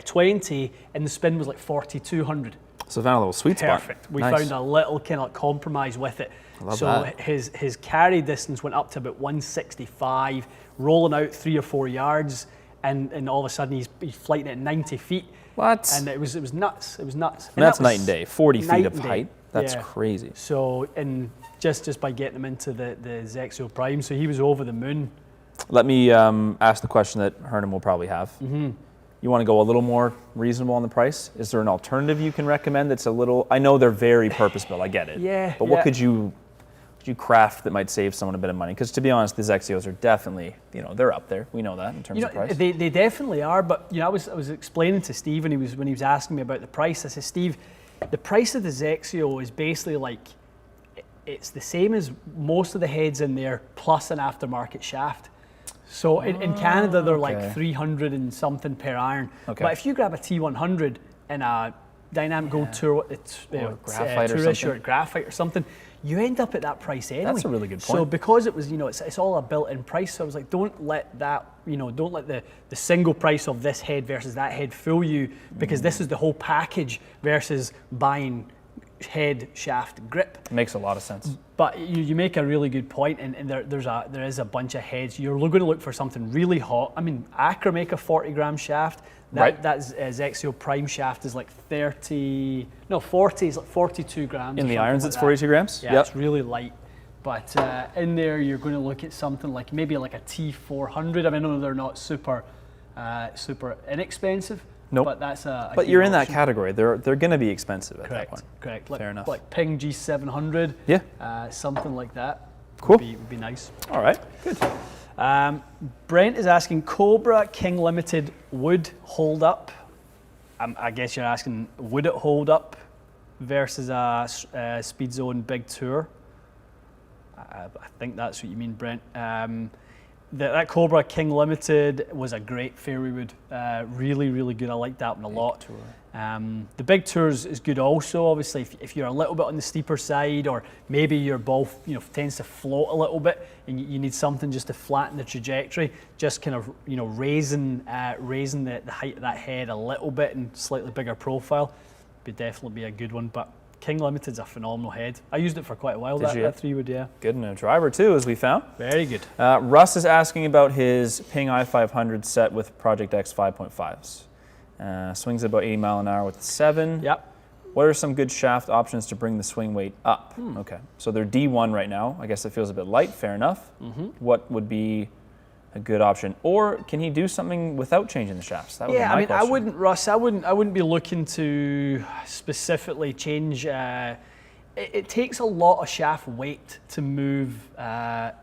20, and the spin was like 4,200. So found a little sweet spot. Perfect. We Nice. found a little kind of compromise with it. love so that. his carry distance went up to about 165, rolling out 3 or 4 yards, and all of a sudden he's flighting at 90 feet. What? And it was nuts. It was nuts. And that's night and day. 40 feet night of and day. height. That's Yeah. crazy. So, and just by getting him into the Zexio Prime, so he was over the moon. Let me ask the question that Hernan will probably have. Mm-hmm. You want to go a little more reasonable on the price? Is there an alternative you can recommend that's a little? I know they're very purpose-built. I get it. Yeah. But what could you craft that might save someone a bit of money? Because to be honest, the Zexios are definitely, they're up there. We know that in terms of price. They definitely are. But I was explaining to Steve when he was asking me about the price. I said, Steve, the price of the Zexio is basically like it's the same as most of the heads in there plus an aftermarket shaft. So in Canada, they're like 300 and something per iron. Okay. But if you grab a T100 and a Dynamic Gold Tour, Graphite or Tourist something. or Graphite or something, you end up at that price anyway. That's a really good So point. because it was, it's all a built-in price. So I was like, don't let that, don't let the single price of this head versus that head fool you, because this is the whole package versus buying head, shaft, grip. Makes a lot of sense. But you make a really good point, and there is a bunch of heads. You're going to look for something really hot. I mean, Acra make a 40-gram shaft. Right. That Zexio Prime shaft is like 40 is like 42 grams. In or the something irons, like it's that. 42 grams? Yeah, Yep. it's really light. But in there, you're going to look at something like maybe like a T400. I mean, I know they're not super inexpensive. Nope. But that's a But good you're in that option. category. They're going to be expensive at that point. Correct. Fair enough. Like Ping G700. Yeah. Something like that. Cool. Would be nice. All right. Good. Brent is asking, Cobra King Limited would hold up. I guess you're asking, would it hold up versus a Speed Zone Big Tour? I think that's what you mean, Brent. That Cobra King Limited was a great fairway wood. Really, really good. I like that one a lot. The Big Tour is good also. Obviously, if you're a little bit on the steeper side, or maybe your ball tends to float a little bit, and you need something just to flatten the trajectory, just kind of raising the height of that head a little bit and slightly bigger profile, would definitely be a good one. But King Limited's a phenomenal head. I used it for quite a while. Did you? That 3-wood, yeah. Good in a driver too, as we found. Very good. Russ is asking about his Ping i500 set with Project X 5.5s. Swings at about 80 mile an hour with the 7. Yep. What are some good shaft options to bring the swing weight up? Okay, so they're D1 right now. I guess it feels a bit light, fair enough. What would be a good option? Or can he do something without changing the shafts? That would be my question. I wouldn't, Russ, I wouldn't be looking to specifically change. It takes a lot of shaft weight to move the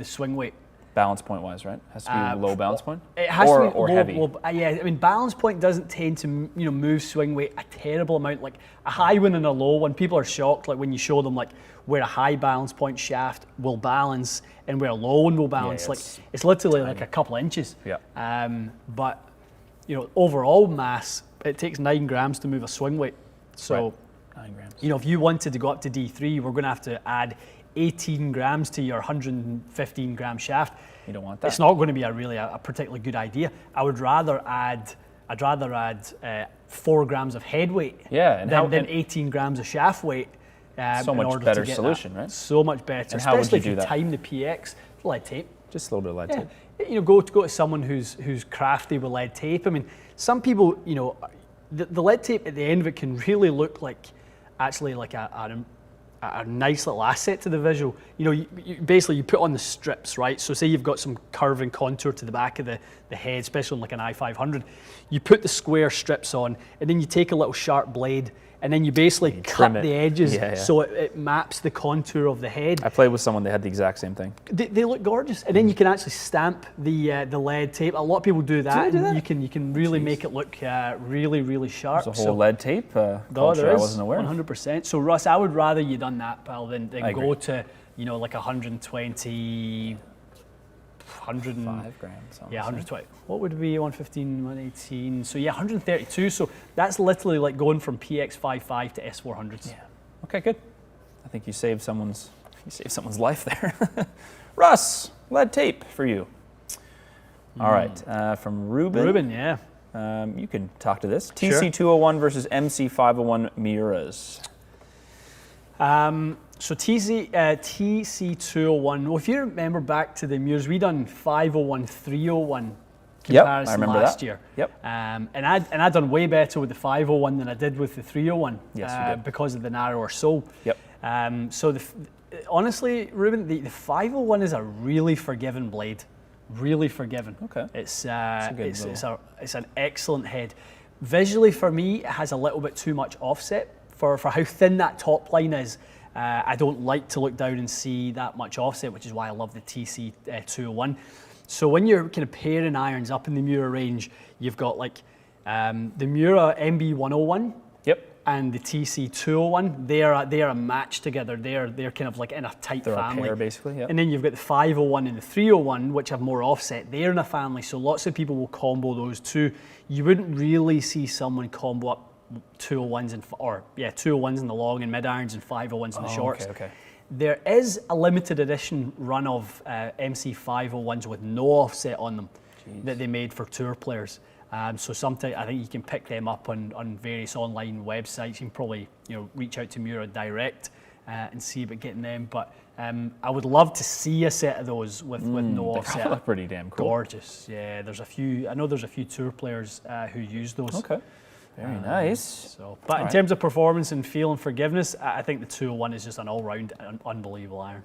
swing weight. Balance point wise, right? Has to be low balance point? It has or, to be or low, heavy. yeah, I mean, balance point doesn't tend to move swing weight a terrible amount. Like a high one and a low one, people are shocked. Like when you show them like where a high balance point shaft will balance and where a low one will balance. Like it's literally like a couple of inches. Yeah. But overall mass, it takes 9 grams to move a swing weight. So, right. 9 grams. If you wanted to go up to D3, we're going to have to add 18 grams to your 115 gram shaft. You don't want that. It's not going to be a particularly good idea. I would rather add 4 grams of head weight than 18 grams of shaft weight. So much better solution, right? So much better, and how would especially you do if you that? time the PX lead tape. Just a little bit of lead tape. Go to someone who's crafty with lead tape. I mean, some people, the lead tape at the end of it can really look like actually like a nice little asset to the visual. You basically you put on the strips, right? So say you've got some curve and contour to the back of the head, especially on like an i500. You put the square strips on, and then you take a little sharp blade, and then you basically cut the edges so it maps the contour of the head. I played with someone that had the exact same thing. They look gorgeous, and then you can actually stamp the lead tape. A lot of people do that. You can really make it look really, really sharp. There's a whole lead tape culture I wasn't aware of. 100%. So Russ, I would rather you done that, pal, than go to like 120. 5 grams. Yeah, 120. What would it be? 115, 118. So yeah, 132. So that's literally like going from PX55 to S400s. Yeah. Okay, good. I think you saved someone's life there. Russ, lead tape for you. All right, from Ruben. Ruben, yeah. You can talk to this. TC201 versus MC501 Miuras. So TC201, well, if you remember back to the Miuras, we done 501, 301 comparison last year. Yep. And I done way better with the 501 than I did with the 301. Yes, you did. Because of the narrower sole. Yep. So honestly, Ruben, the 501 is a really forgiving blade. Really forgiving. Okay. It's an excellent head. Visually, for me, it has a little bit too much offset for how thin that top line is. I don't like to look down and see that much offset, which is why I love the TC201. So when you're kind of pairing irons up in the Miura range, you've got like the Miura MB101 and the TC201. They are a match together. They're kind of like in a tight family. A pair, basically, yeah. And then you've got the 501 and the 301, which have more offset. They're in a family, so lots of people will combo those two. You wouldn't really see someone combo up 201s and 201s in the long and mid irons and 501s in the shorts. Okay. There is a limited edition run of MC501s with no offset on them that they made for tour players. So sometimes I think you can pick them up on various online websites. You can probably reach out to Miura direct and see about getting them. But I would love to see a set of those with no offset. They look pretty damn cool. Gorgeous. Yeah, I know there's a few tour players who use those. Okay. Very nice. So, but in terms of performance and feel and forgiveness, I think the 201 is just an all-round unbelievable iron.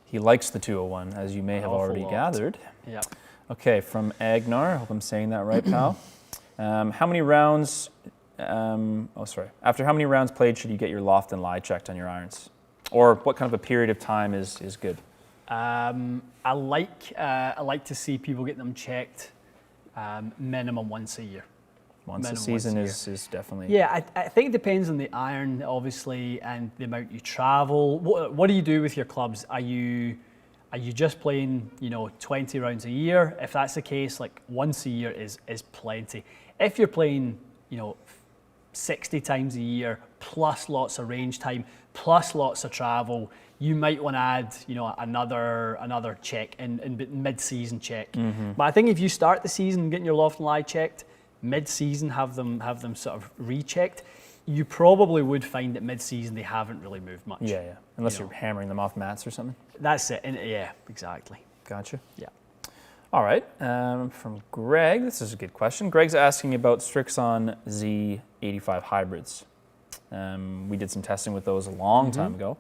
He likes the 201, as you may have already gathered. Yeah. Okay, from Agnar, I hope I'm saying that right, pal. How many rounds, after how many rounds played should you get your loft and lie checked on your irons? Or what kind of a period of time is good? I like to see people get them checked minimum once a year. Once a season is definitely... Yeah, I think it depends on the iron, obviously, and the amount you travel. What do you do with your clubs? Are you just playing, 20 rounds a year? If that's the case, like once a year is plenty. If you're playing, 60 times a year, plus lots of range time, plus lots of travel, you might want to add, another check in mid-season check. Mm-hmm. But I think if you start the season getting your loft and lie checked, mid-season have them sort of rechecked, you probably would find that mid-season they haven't really moved much. Unless you're hammering them off mats or something. That's it. And yeah, exactly. Gotcha. Yeah. All right, from Greg, this is a good question. Greg's asking about Strixon Z85 hybrids. We did some testing with those a long time ago.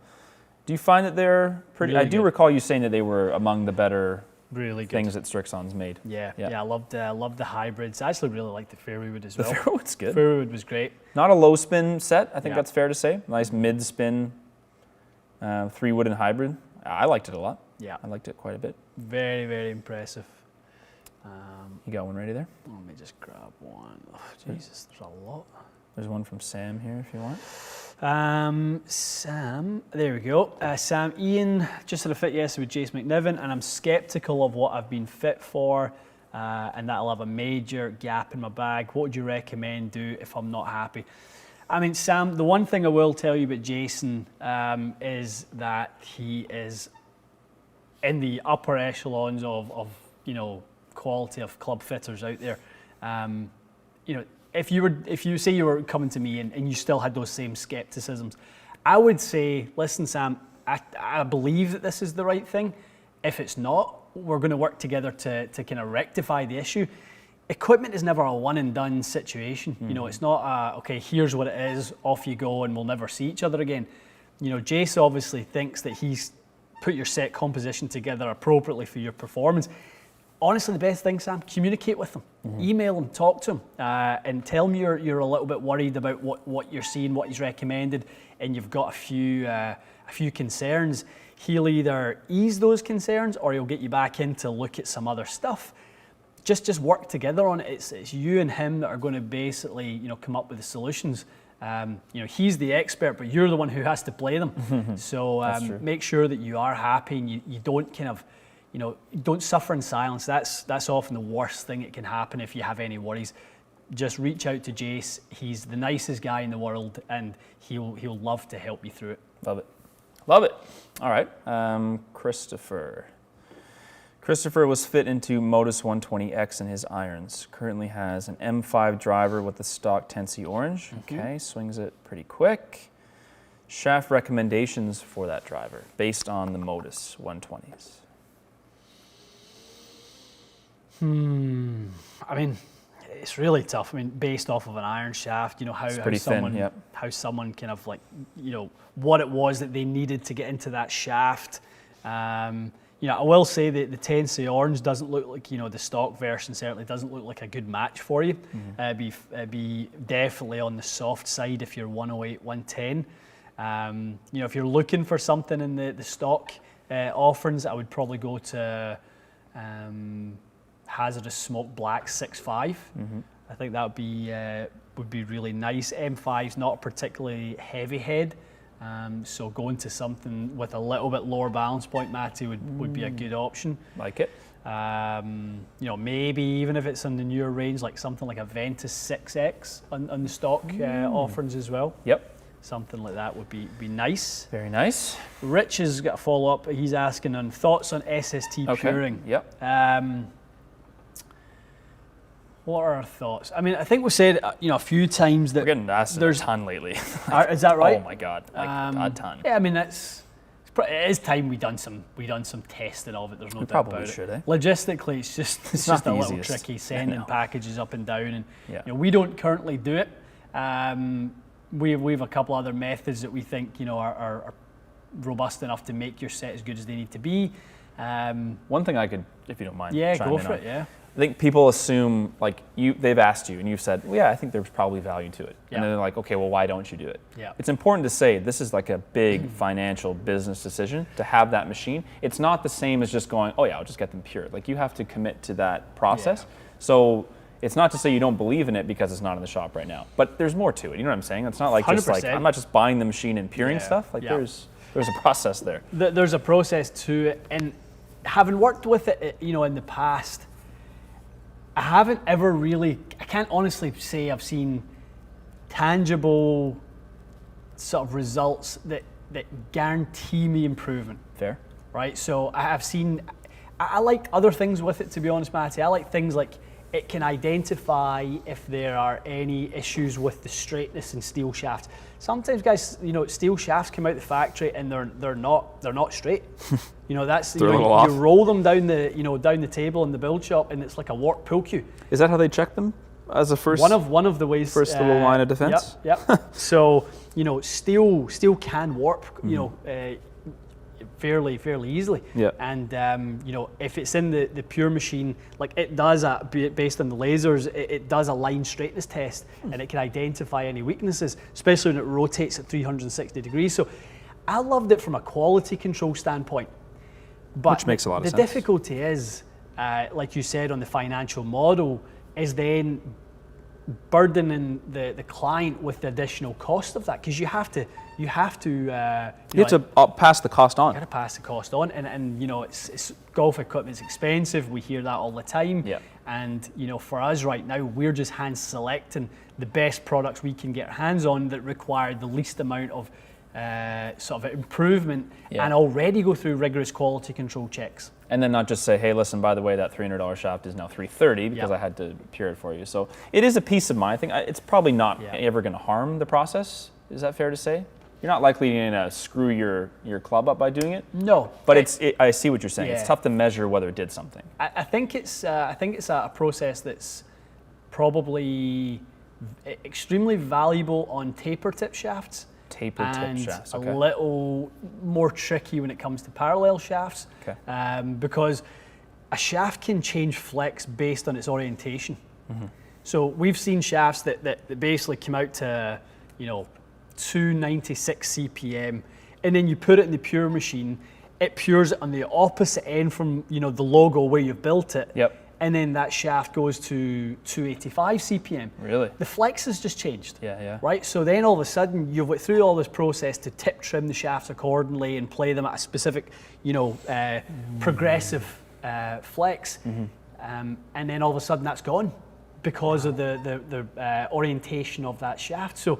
Do you find that they're pretty? Really I do good. recall you saying that they were among the better Really good. things that Strixon's made. Yeah, I loved the hybrids. I actually really liked the fairway wood as well. The Fairwood's good. Fairway wood was great. Not a low spin set, I think Yeah. that's fair to say. Nice mid spin, 3 wood and hybrid. I liked it a lot. Yeah, I liked it quite a bit. very, very impressive. You got one ready there? Let me just grab one. Oh, Jesus, there's a lot. There's one from Sam here if you want. Sam, there we go. Sam, Ian just had a fit yesterday with Jace McNiven, and I'm skeptical of what I've been fit for, and that'll have a major gap in my bag. What would you recommend do if I'm not happy? I mean, Sam, the one thing I will tell you about Jason is that he is in the upper echelons of quality of club fitters out there. If you say you were coming to me and you still had those same skepticisms, I would say, listen, Sam, I believe that this is the right thing. If it's not, we're going to work together to kind of rectify the issue. Equipment is never a one and done situation. It's not okay, here's what it is, off you go, and we'll never see each other again. Jace obviously thinks that he's put your set composition together appropriately for your performance. Honestly, the best thing, Sam, communicate with them. Email him, talk to him, and tell him you're a little bit worried about what you're seeing, what he's recommended, and you've got a few concerns. He'll either ease those concerns or he'll get you back in to look at some other stuff. Just work together on it. It's you and him that are going to basically come up with the solutions. He's the expert, but you're the one who has to play them. So make sure that you are happy and you don't kind of don't suffer in silence. That's often the worst thing that can happen if you have any worries. Just reach out to Jace. He's the nicest guy in the world, and he'll love to help you through it. Love it. All right, Christopher. Christopher was fit into Modus 120X in his irons. Currently has an M5 driver with the stock Tennessee orange. Okay, swings it pretty quick. Shaft recommendations for that driver based on the Modus 120s. I mean, it's really tough. I mean, based off of an iron shaft, how someone kind of what it was that they needed to get into that shaft. I will say that the Tennessee orange doesn't look like the stock version certainly doesn't look like a good match for you. Be definitely on the soft side if you're 108, 110. If you're looking for something in the stock offerings, I would probably go to Hazardous Smoke Black 6.5. I think that would be really nice. M5's not a particularly heavy head, so going to something with a little bit lower balance point, Matty, would be a good option. Like it. Maybe even if it's in the newer range, like something like a Ventus 6X on the stock offerings as well. Yep. Something like that would be nice. Very nice. Rich has got a follow-up. He's asking on thoughts on SST puring. Yep. What are our thoughts? I mean, I think we said a few times that we're getting asked a ton lately. Is that right? Oh my God, a ton. Yeah, I mean it is time we done some testing of it. There's no doubt probably about should, it. Logistically, it's just not a the little easiest. tricky sending packages up and down, and we don't currently do it. We have a couple other methods that we think are robust enough to make your set as good as they need to be. One thing I could, if you don't mind, yeah, chime go in for on. it. Yeah. I think people assume they've asked you and you've said, well, yeah, I think there's probably value to it. Yeah. And then they're like, okay, well, why don't you do it? Yeah. It's important to say this is like a big financial business decision to have that machine. It's not the same as just going, oh yeah, I'll just get them pure. Like you have to commit to that process. Yeah. So it's not to say you don't believe in it because it's not in the shop right now, but there's more to it. You know what I'm saying? It's not like 100%. I'm not just buying the machine and puring stuff. Like there's a process there. There's a process to it, and having worked with it, in the past, I haven't ever really, I can't honestly say I've seen tangible sort of results that guarantee me improvement. Fair. Right? So I have seen, I like other things with it, to be honest, Matty. I like things like it can identify if there are any issues with the straightness in steel shafts. Sometimes, guys, steel shafts come out the factory and they're not straight. That's They're a little off. you roll them down the table in the build shop, and it's like a warp pull cue. Is that how they check them as a first? One of the ways. First little line of defense. Yep. So steel can warp. Fairly easily. Yeah. And if it's in the pure machine, like it does based on the lasers, it does a line straightness test, and it can identify any weaknesses, especially when it rotates at 360 degrees. So I loved it from a quality control standpoint. But which makes a lot of sense. The difficulty is, like you said, on the financial model, is then burdening the client with the additional cost of that, because you have to pass the cost on. You got to pass the cost on, and it's golf equipment's expensive. We hear that all the time. Yeah. And for us right now, we're just hand selecting the best products we can get our hands on that require the least amount of sort of improvement, and already go through rigorous quality control checks. And then not just say, hey, listen, by the way, that $300 shaft is now $330 because I had to pure it for you. So it is a peace of mind thing. It's probably not ever going to harm the process. Is that fair to say? You're not likely going to screw your club up by doing it. No, but I see what you're saying. Yeah. It's tough to measure whether it did something. I think it's a process that's probably extremely valuable on taper tip shafts. Taper tip shafts, okay. A little more tricky when it comes to parallel shafts, because a shaft can change flex based on its orientation. Mm-hmm. So we've seen shafts that basically come out to 296 CPM, and then you put it in the pure machine, it pures it on the opposite end from the logo where you've built it. Yep. And then that shaft goes to 285 CPM. Really? The flex has just changed. Yeah. Right? So then all of a sudden you've went through all this process to tip trim the shafts accordingly and play them at a specific, progressive flex. Mm-hmm. And then all of a sudden that's gone because of the orientation of that shaft. So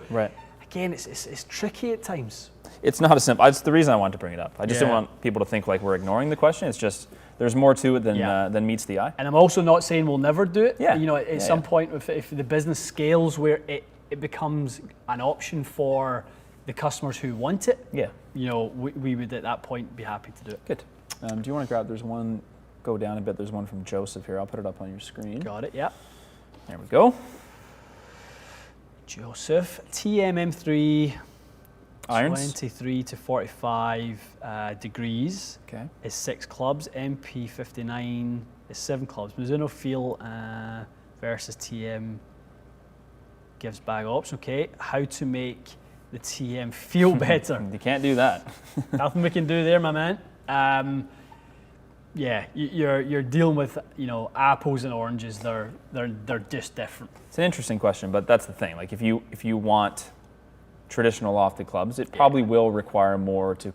again, it's tricky at times. It's not as simple. It's the reason I wanted to bring it up. I just don't want people to think like we're ignoring the question. It's just there's more to it than meets the eye. And I'm also not saying we'll never do it. Yeah. At some point, if the business scales where it becomes an option for the customers who want it, we would at that point be happy to do it. Good. Do you want to grab? There's one. Go down a bit. There's one from Joseph here. I'll put it up on your screen. Got it. Yeah. There we go. Joseph, TMM3. Irons? 23 to 45 degrees is 6 clubs. MP59 is 7 clubs. Mizuno Feel versus TM gives bag ops. Okay, how to make the TM feel better? You can't do that. Nothing we can do there, my man. You're dealing with apples and oranges. They're just different. It's an interesting question, but that's the thing. Like if you want traditional lofted clubs, it probably will require more to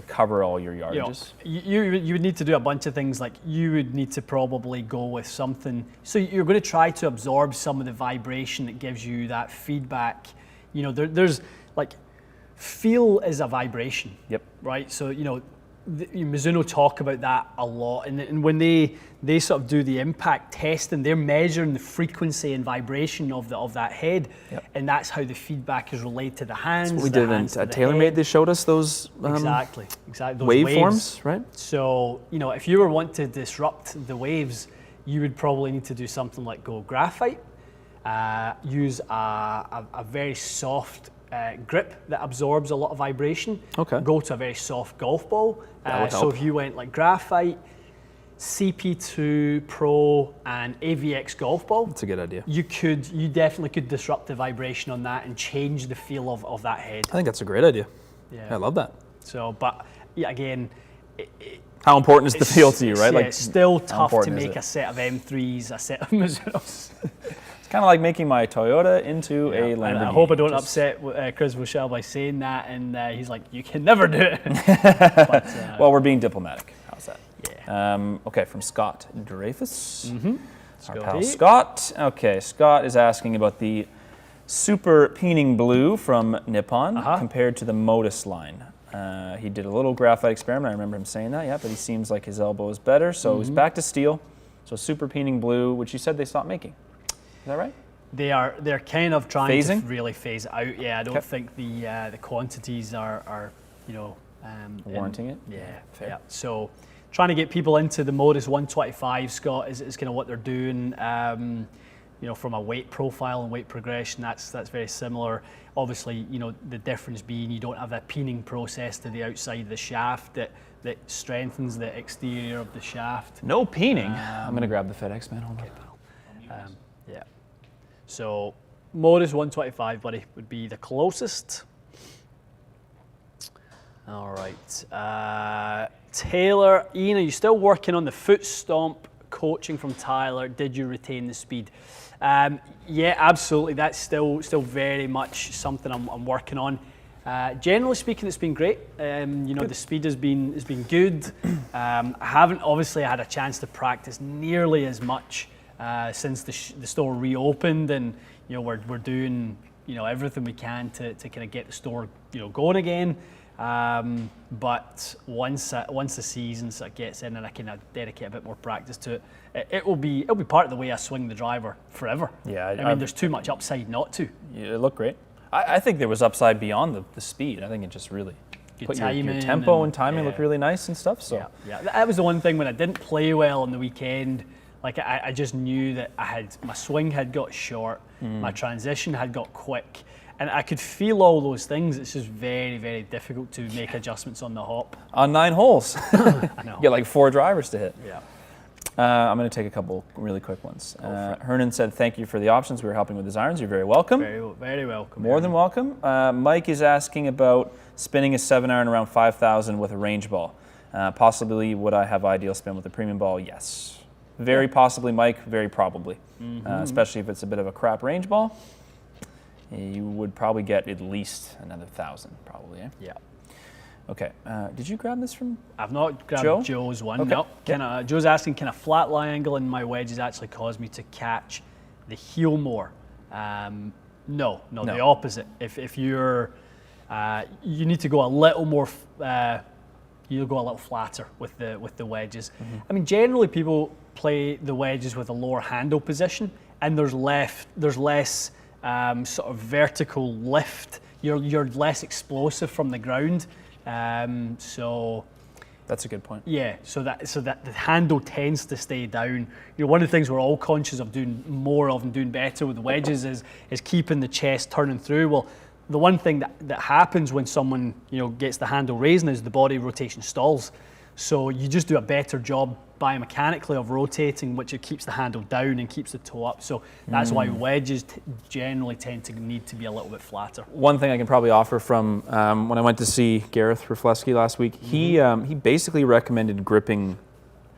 cover all your yardages. You would need to do a bunch of things. Like you would need to probably go with something. So you're going to try to absorb some of the vibration that gives you that feedback. There's like feel is a vibration. Yep. Right. So Mizuno talk about that a lot, and when they sort of do the impact testing, they're measuring the frequency and vibration of that head, and that's how the feedback is relayed to the hands. That's what we did in TaylorMade. They showed us those exactly those waveforms, right? So if you were want to disrupt the waves, you would probably need to do something like go graphite, use a very soft grip that absorbs a lot of vibration. Okay. Go to a very soft golf ball. That would so help. if you went like graphite, CP2 Pro, and AVX golf ball, That's a good idea. you definitely could disrupt the vibration on that and change the feel of that head. I think that's a great idea. Yeah. I love that. So, but again, How important is the feel to you, right? It's still tough to important is make it? a set of M3s, a set of Mizunos. It's kind of like making my Toyota into a Lamborghini. And I hope I don't upset Chris Rochelle by saying that, and he's like, you can never do it. But, well, we're being diplomatic. How's that? Yeah. Okay, from Scott Dreyfus. Mm-hmm. Our pal Scott. Okay, Scott is asking about the Super Peening Blue from Nippon compared to the Modus line. He did a little graphite experiment. I remember him saying that, but he seems like his elbow is better. So he's back to steel. So super peening blue, which you said they stopped making. Is that right? They're kind of trying Phasing? to really phase it out. Yeah, I don't think the quantities are Warranting it? Yeah, Fair. yeah. So trying to get people into the Modus 125, Scott, is kind of what they're doing. From a weight profile and weight progression, that's very similar. Obviously, the difference being you don't have that peening process to the outside of the shaft that strengthens the exterior of the shaft. No peening. I'm going to grab the FedEx, man. Hold on. Yeah. So Modus 125, buddy, would be the closest. All right. Taylor, Ian, are you still working on the foot stomp coaching from Tyler? Did you retain the speed? Yeah, absolutely. That's still very much something I'm working on. Generally speaking, it's been great. The speed has been good. I haven't obviously had a chance to practice nearly as much since the store reopened, and we're doing everything we can to kind of get the store going again. But once the season sort of gets in and I can dedicate a bit more practice to it, it'll be part of the way I swing the driver forever. Yeah, I mean, there's too much upside not to. It looked great. I think there was upside beyond the speed. I think it just really put your tempo and timing looked really nice and stuff. So yeah, that was the one thing when I didn't play well on the weekend. Like I just knew that my swing had got short, my transition had got quick. And I could feel all those things. It's just very, very difficult to make adjustments on the hop. On 9 holes. I know. You get like 4 drivers to hit. Yeah. I'm going to take a couple really quick ones. Hernan said, thank you for the options. We were helping with his irons. You're very welcome. Very, very welcome. More than welcome. Mike is asking about spinning a 7-iron around 5,000 with a range ball. Possibly, would I have ideal spin with a premium ball? Yes. Very possibly, Mike. Very probably. Especially if it's a bit of a crap range ball. You would probably get at least another 1,000, probably. Yeah. Okay. Did you grab this from? I've not grabbed Joe's one. Okay. No. Joe's asking, can a flat lie angle in my wedges actually cause me to catch the heel more? No, the opposite. If you're, you need to go a little more. You'll go a little flatter with the wedges. I mean, generally people play the wedges with a lower handle position, and there's less sort of vertical lift. You're less explosive from the ground. So that's a good point. Yeah, so that the handle tends to stay down. One of the things we're all conscious of doing more of and doing better with the wedges is keeping the chest turning through. Well, the one thing that happens when someone gets the handle raising is the body rotation stalls. So you just do a better job biomechanically of rotating, which it keeps the handle down and keeps the toe up. So that's why wedges generally tend to need to be a little bit flatter. One thing I can probably offer from when I went to see Gareth Rafleski last week, he basically recommended gripping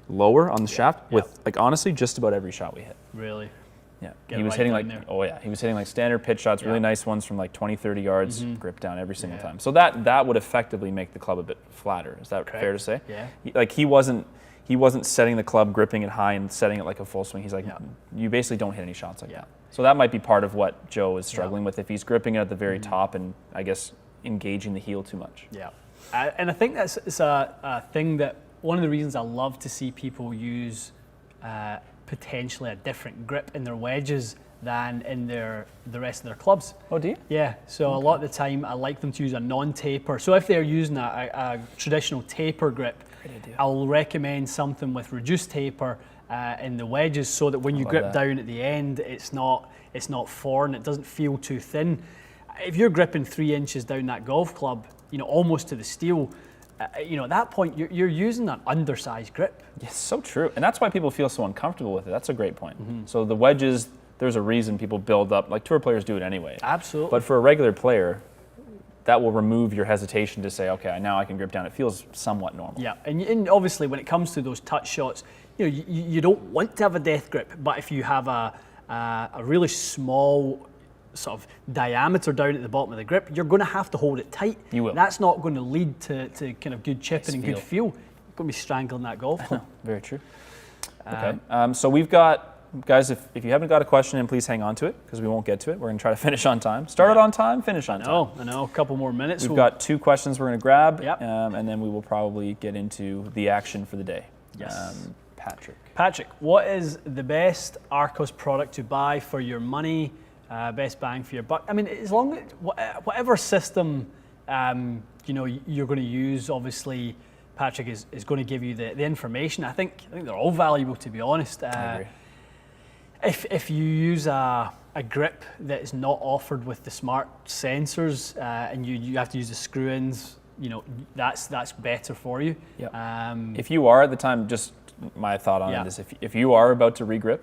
lower on the shaft with, like, honestly, just about every shot we hit. Really? Yeah. Get he was right hitting down like, there. oh yeah, he was hitting like standard pitch shots, really nice ones from like 20, 30 yards, grip down every single time. So that would effectively make the club a bit flatter. Is that fair to say? Yeah. He wasn't setting the club, gripping it high and setting it like a full swing. He's like, you basically don't hit any shots like that. So that might be part of what Joe is struggling with if he's gripping it at the very top and I guess engaging the heel too much. Yeah. And I think it's a thing that one of the reasons I love to see people use potentially a different grip in their wedges than in the rest of their clubs. Oh, do you? Yeah, so a lot of the time I like them to use a non-taper. So if they're using a traditional taper grip, I'll recommend something with reduced taper in the wedges so that when you grip down at the end, it's not foreign, it doesn't feel too thin. If you're gripping 3 inches down that golf club, almost to the steel, at that point you're using an undersized grip. Yes, so true. And that's why people feel so uncomfortable with it. That's a great point. So the wedges, there's a reason people build up, like tour players do it anyway. Absolutely. But for a regular player, that will remove your hesitation to say, okay, now I can grip down. It feels somewhat normal. Yeah, and obviously when it comes to those touch shots, you don't want to have a death grip, but if you have a really small sort of diameter down at the bottom of the grip, you're going to have to hold it tight. You will. That's not going to lead to kind of good chipping and good feel. You're going to be strangling that golf club. Very true. Okay, so we've got, guys, if you haven't got a question in, please hang on to it because we won't get to it. We're going to try to finish on time. Start it on time, finish on time. I know. A couple more minutes. We've got 2 questions we're going to grab, Yep. and then we will probably get into the action for the day. Yes. Patrick. Patrick, what is the best Arcos product to buy for your money? Best bang for your buck? I mean, as long as whatever system you're going to use, obviously Patrick is going to give you the information. I think they're all valuable, to be honest. I agree. If you use a grip that is not offered with the smart sensors and you have to use the screw-ins, that's better for you. Yep. If you are at the time, just my thought on it is if you are about to regrip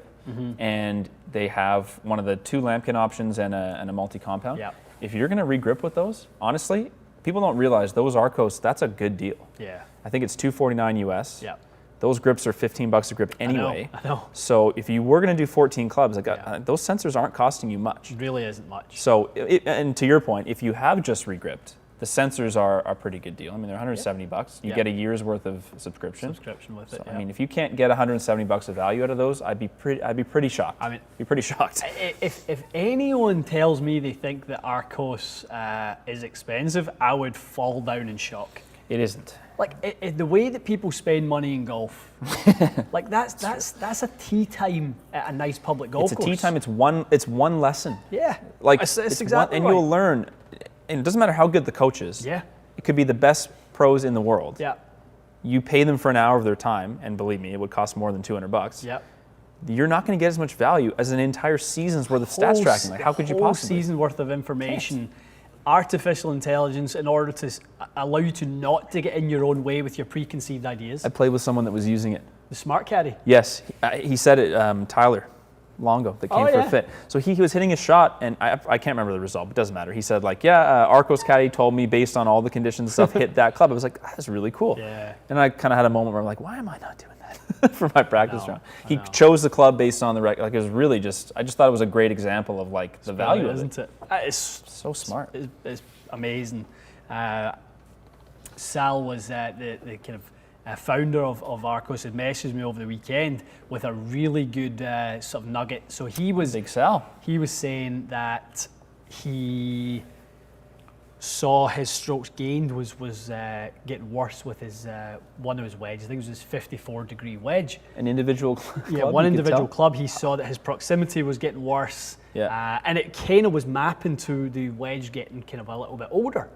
and they have one of the 2 lambkin options and a multi-compound, if you're going to regrip with those, honestly, people don't realize those Arcos, that's a good deal. Yeah. I think it's $249 US. Yeah. Those grips are $15 a grip anyway. I know. So if you were going to do 14 clubs, those sensors aren't costing you much. It really isn't much. So, and to your point, if you have just regripped, the sensors are a pretty good deal. I mean, they're $170. You get a year's worth of subscription. With it. I mean, if you can't get $170 of value out of those, I'd be pretty shocked. I mean, be pretty shocked. If anyone tells me they think that Arcos is expensive, I would fall down in shock. It isn't. Like the way that people spend money in golf, like that's a tee time at a nice public golf course. It's a tee time. It's one lesson. Yeah. Like it's exactly one, and right. you'll learn. And it doesn't matter how good the coach is. Yeah. It could be the best pros in the world. Yeah. You pay them for an hour of their time, and believe me, it would cost more than $200. Yeah. You're not going to get as much value as an entire season's worth of stats tracking. Like, how could you possibly? Season worth of information, artificial intelligence, in order to allow you to not to get in your own way with your preconceived ideas. I played with someone that was using it. The smart caddy. Yes, he said it. Tyler Longo that came for a fit. So he was hitting a shot, and I can't remember the result, but it doesn't matter. He said Arcos caddy told me based on all the conditions and stuff, hit that club. I was like, that's really cool. Yeah. And I kind of had a moment where I'm like, why am I not doing that for my practice round? He chose the club based on the it was really I just thought it was a great example of like the value of it. Isn't it? It's so smart. It's amazing. Sal was the kind of founder of Arcos, had messaged me over the weekend with a really good sort of nugget. So he was Big Sal. He was saying that he saw his strokes gained was getting worse with his one of his wedges. I think it was his 54-degree wedge. An individual club. Yeah, one individual club. He saw that his proximity was getting worse. Yeah. And it kind of was mapping to the wedge getting kind of a little bit older.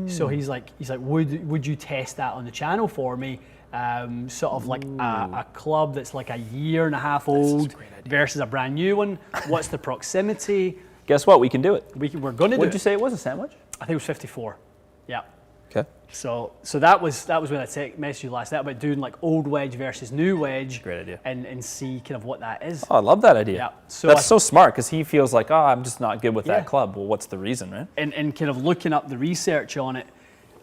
So he's like, would you test that on the channel for me? Sort of like a club that's like a year and a half old versus a brand new one. What's the proximity? Guess what? We can do it. We're going to do it. What did you say it was, a sandwich? I think it was 54. Yeah. Okay. So that was when I messaged you last night about doing like old wedge versus new wedge. Great idea. And see kind of what that is. Oh, I love that idea. Yeah. So that's so smart because he feels like, I'm just not good with Yeah. that club. Well, what's the reason, right? And kind of looking up the research on it,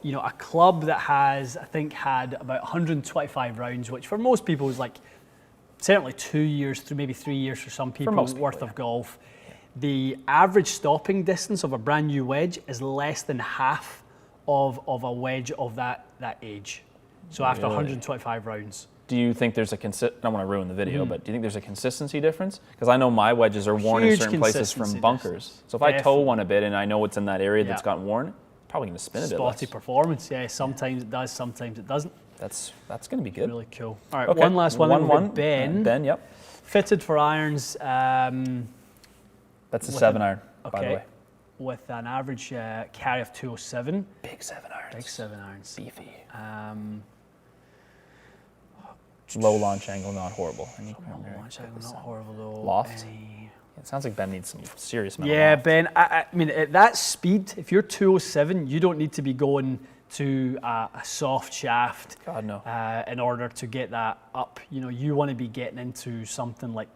a club that had about 125 rounds, which for most people is like certainly 2 years, maybe 3 years for some people worth of golf. The average stopping distance of a brand new wedge is less than half of a wedge of that age. So after 125 rounds. Do you think there's I don't want to ruin the video, but do you think there's a consistency difference? Because I know my wedges are worn in certain places from bunkers. So if I toe one a bit and I know it's in that area that's gotten worn, probably going to spin a bit Spotty less. Performance, yeah. Sometimes it does, sometimes it doesn't. That's going to be good. Really cool. All right, Okay. one last one. One. Ben. Ben, yep. Fitted for irons. That's a 7-iron, by the way. With an average carry of 207. Big 7 irons. Big 7 irons. Beefy. Low launch angle, not horrible. Low launch angle, not horrible though. Loft? It sounds like Ben needs some serious amount of Yeah, loft. Ben, I mean, at that speed, if you're 207, you don't need to be going to a soft shaft. God, no. In order to get that up. You want to be getting into something like,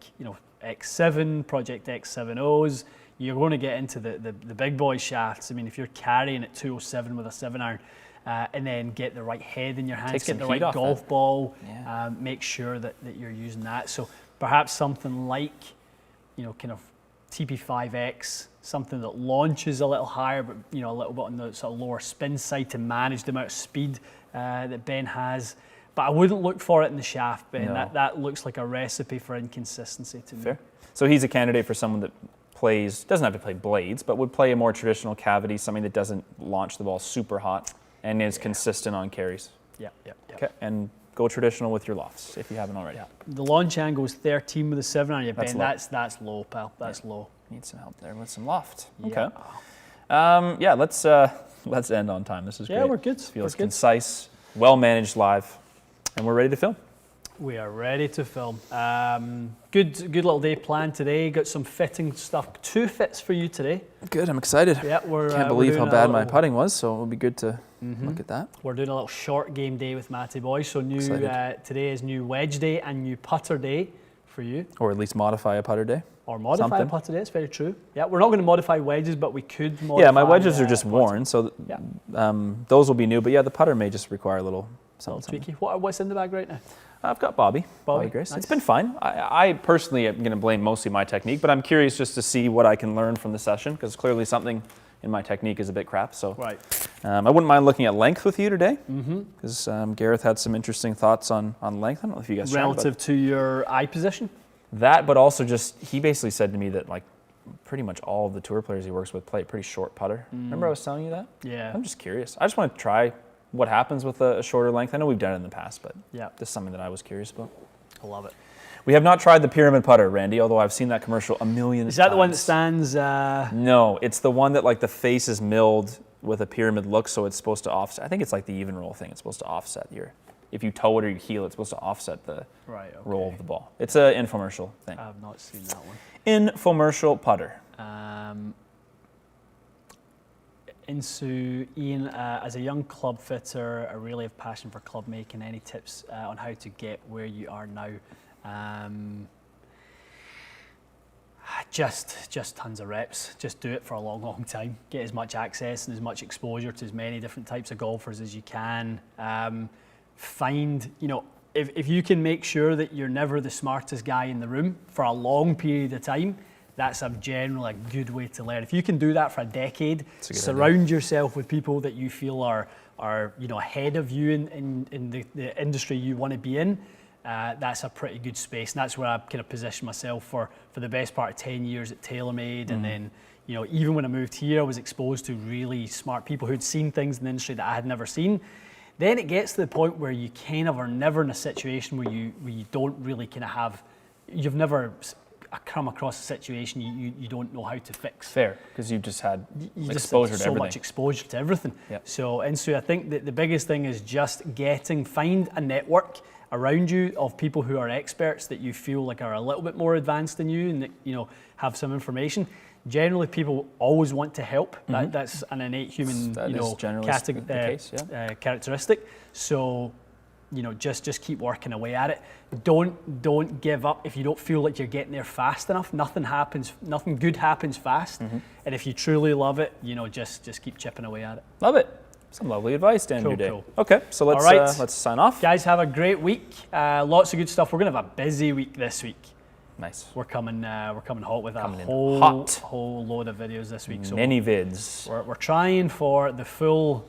X7, Project X7Os. You're going to get into the big boy shafts. I mean, if you're carrying at 207 with a 7-iron, and then get the right head in your hands, get the right golf ball, make sure that you're using that. So perhaps something like, kind of TP5X, something that launches a little higher, but a little bit on the sort of lower spin side to manage the amount of speed that Ben has. But I wouldn't look for it in the shaft, Ben. No. That looks like a recipe for inconsistency to me. Fair. So he's a candidate for someone that doesn't have to play blades, but would play a more traditional cavity, something that doesn't launch the ball super hot and is consistent on carries. Yeah. Okay. And go traditional with your lofts if you haven't already. Yeah. The launch angle is 13 with a 7 iron. That's Ben, low. that's low, pal. That's low. Need some help there with some loft. Yeah. Okay. Yeah, let's end on time. This is great. Yeah, we're good. This feels We're good. concise, well managed live, and we're ready to film. We are ready to film. Good little day planned today. Got some fitting stuff. 2 fits for you today. Good, I'm excited. Yeah, we're. Can't believe how bad my putting was, so it'll be good to look at that. We're doing a little short game day with Matty Boy. So today is new wedge day and new putter day for you. Or at least modify a putter day. Or modify Something. a putter day. It's very true. Yeah, we're not going to modify wedges, but we could modify. Yeah, my wedges are just putter. worn, so those will be new. But yeah, the putter may just require a little something. Tweaky. What's in the bag right now? I've got Bobby Grace. Nice. It's been fine. I personally am going to blame mostly my technique, but I'm curious just to see what I can learn from the session, because clearly something in my technique is a bit crap. So Right. I wouldn't mind looking at length with you today, because Gareth had some interesting thoughts on length. I don't know if you guys chatted about Relative to your eye position. that, but also just he basically said to me that like pretty much all of the tour players he works with play a pretty short putter. Remember I was telling you that? Yeah. I'm just curious. I just want to try what happens with a shorter length. I know we've done it in the past, but Yeah. this is something that I was curious about. I love it. We have not tried the pyramid putter, Randy, although I've seen that commercial a million times. Is that the one that stands? No, it's the one that like the face is milled with a pyramid look, so it's supposed to offset. I think it's like the even roll thing. It's supposed to offset if you toe it or you heel, it's supposed to offset the Right. Okay. roll of the ball. It's an infomercial thing. I've not seen that one. Infomercial putter. Into Ian, as a young club fitter, I really have passion for club making. Any tips on how to get where you are now? Just tons of reps. Just do it for a long time. Get as much access and as much exposure to as many different types of golfers as you can. Find, if you can make sure that you're never the smartest guy in the room for a long period of time, that's generally a good way to learn. If you can do that for a decade, surround yourself with people that you feel are ahead of you in the industry you want to be in. That's a pretty good space, and that's where I kind of positioned myself for the best part of 10 years at TaylorMade, and then even when I moved here, I was exposed to really smart people who'd seen things in the industry that I had never seen. Then it gets to the point where you kind of are never in a situation where you don't really kind of you've never come across a situation you don't know how to fix. Fair, because you've just had You just exposure have to so everything. much exposure to everything. Yep. So I think that the biggest thing is just find a network around you of people who are experts that you feel like are a little bit more advanced than you and that have some information. Generally, people always want to help. That's an innate human That is generally the case, yeah. characteristic. So just keep working away at it. Don't give up if you don't feel like you're getting there fast enough. Nothing good happens fast. And if you truly love it, just keep chipping away at it. Love it. Some lovely advice to end your day. Cool. Okay, so let's All right. let's sign off. Guys, have a great week. Lots of good stuff. We're gonna have a busy week this week. Nice. We're coming hot with Coming in a hot. whole load of videos this week. So Many vids. we're trying for the full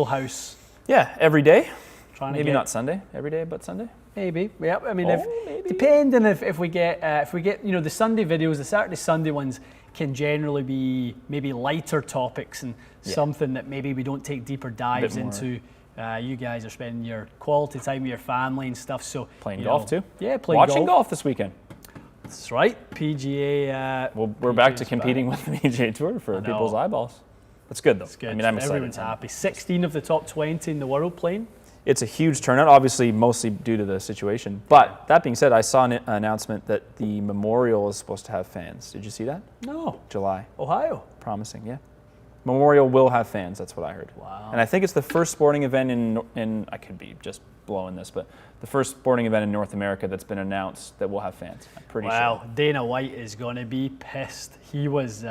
house. Yeah, every day. Trying to Maybe get, not Sunday. Every day, but Sunday. Maybe. Yeah. I mean, Maybe. depending if we get the Sunday videos, the Saturday Sunday ones can generally be maybe lighter topics and something that maybe we don't take deeper dives into. You guys are spending your quality time with your family and stuff. So Playing golf too. Yeah, playing golf. Watching golf this weekend. That's right. PGA. We're back to PGA's competing back. with the PGA Tour for people's eyeballs. That's good though. It's good. I mean, I'm excited. Everyone's happy. 16 of the top 20 in the world playing. It's a huge turnout, obviously mostly due to the situation. But that being said, I saw an announcement that the Memorial is supposed to have fans. Did you see that? No. July. Ohio. Promising, yeah. Memorial will have fans, that's what I heard. Wow. And I think it's the first sporting event in I could be just blowing this, but the first sporting event in North America that's been announced that will have fans. I'm pretty sure. Wow, Dana White is going to be pissed. He was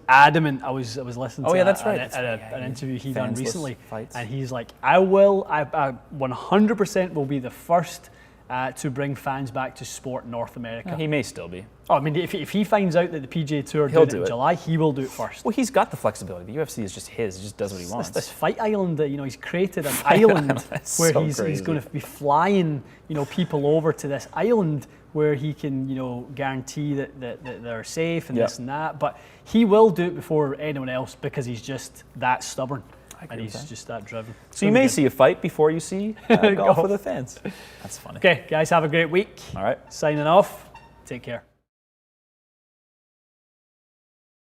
adamant. I was listening to that's right. an interview he done Fansless recently, fights. and he's like, I 100% will be the first to bring fans back to sport in North America. He may still be. Oh, I mean, if he finds out that the PGA Tour He'll doing do it it. in July, he will do it first. Well, he's got the flexibility. The UFC is just his. He just does what he wants. This fight island that he's created an island That's where so he's crazy. going to be flying people over to this island where he can guarantee that they're safe and Yep. this and that. But he will do it before anyone else because he's just that stubborn. and agree with he's that. just that driven. So you may see a fight before you see golf with the fans. That's funny. Okay, guys, have a great week. All right. Signing off. Take care.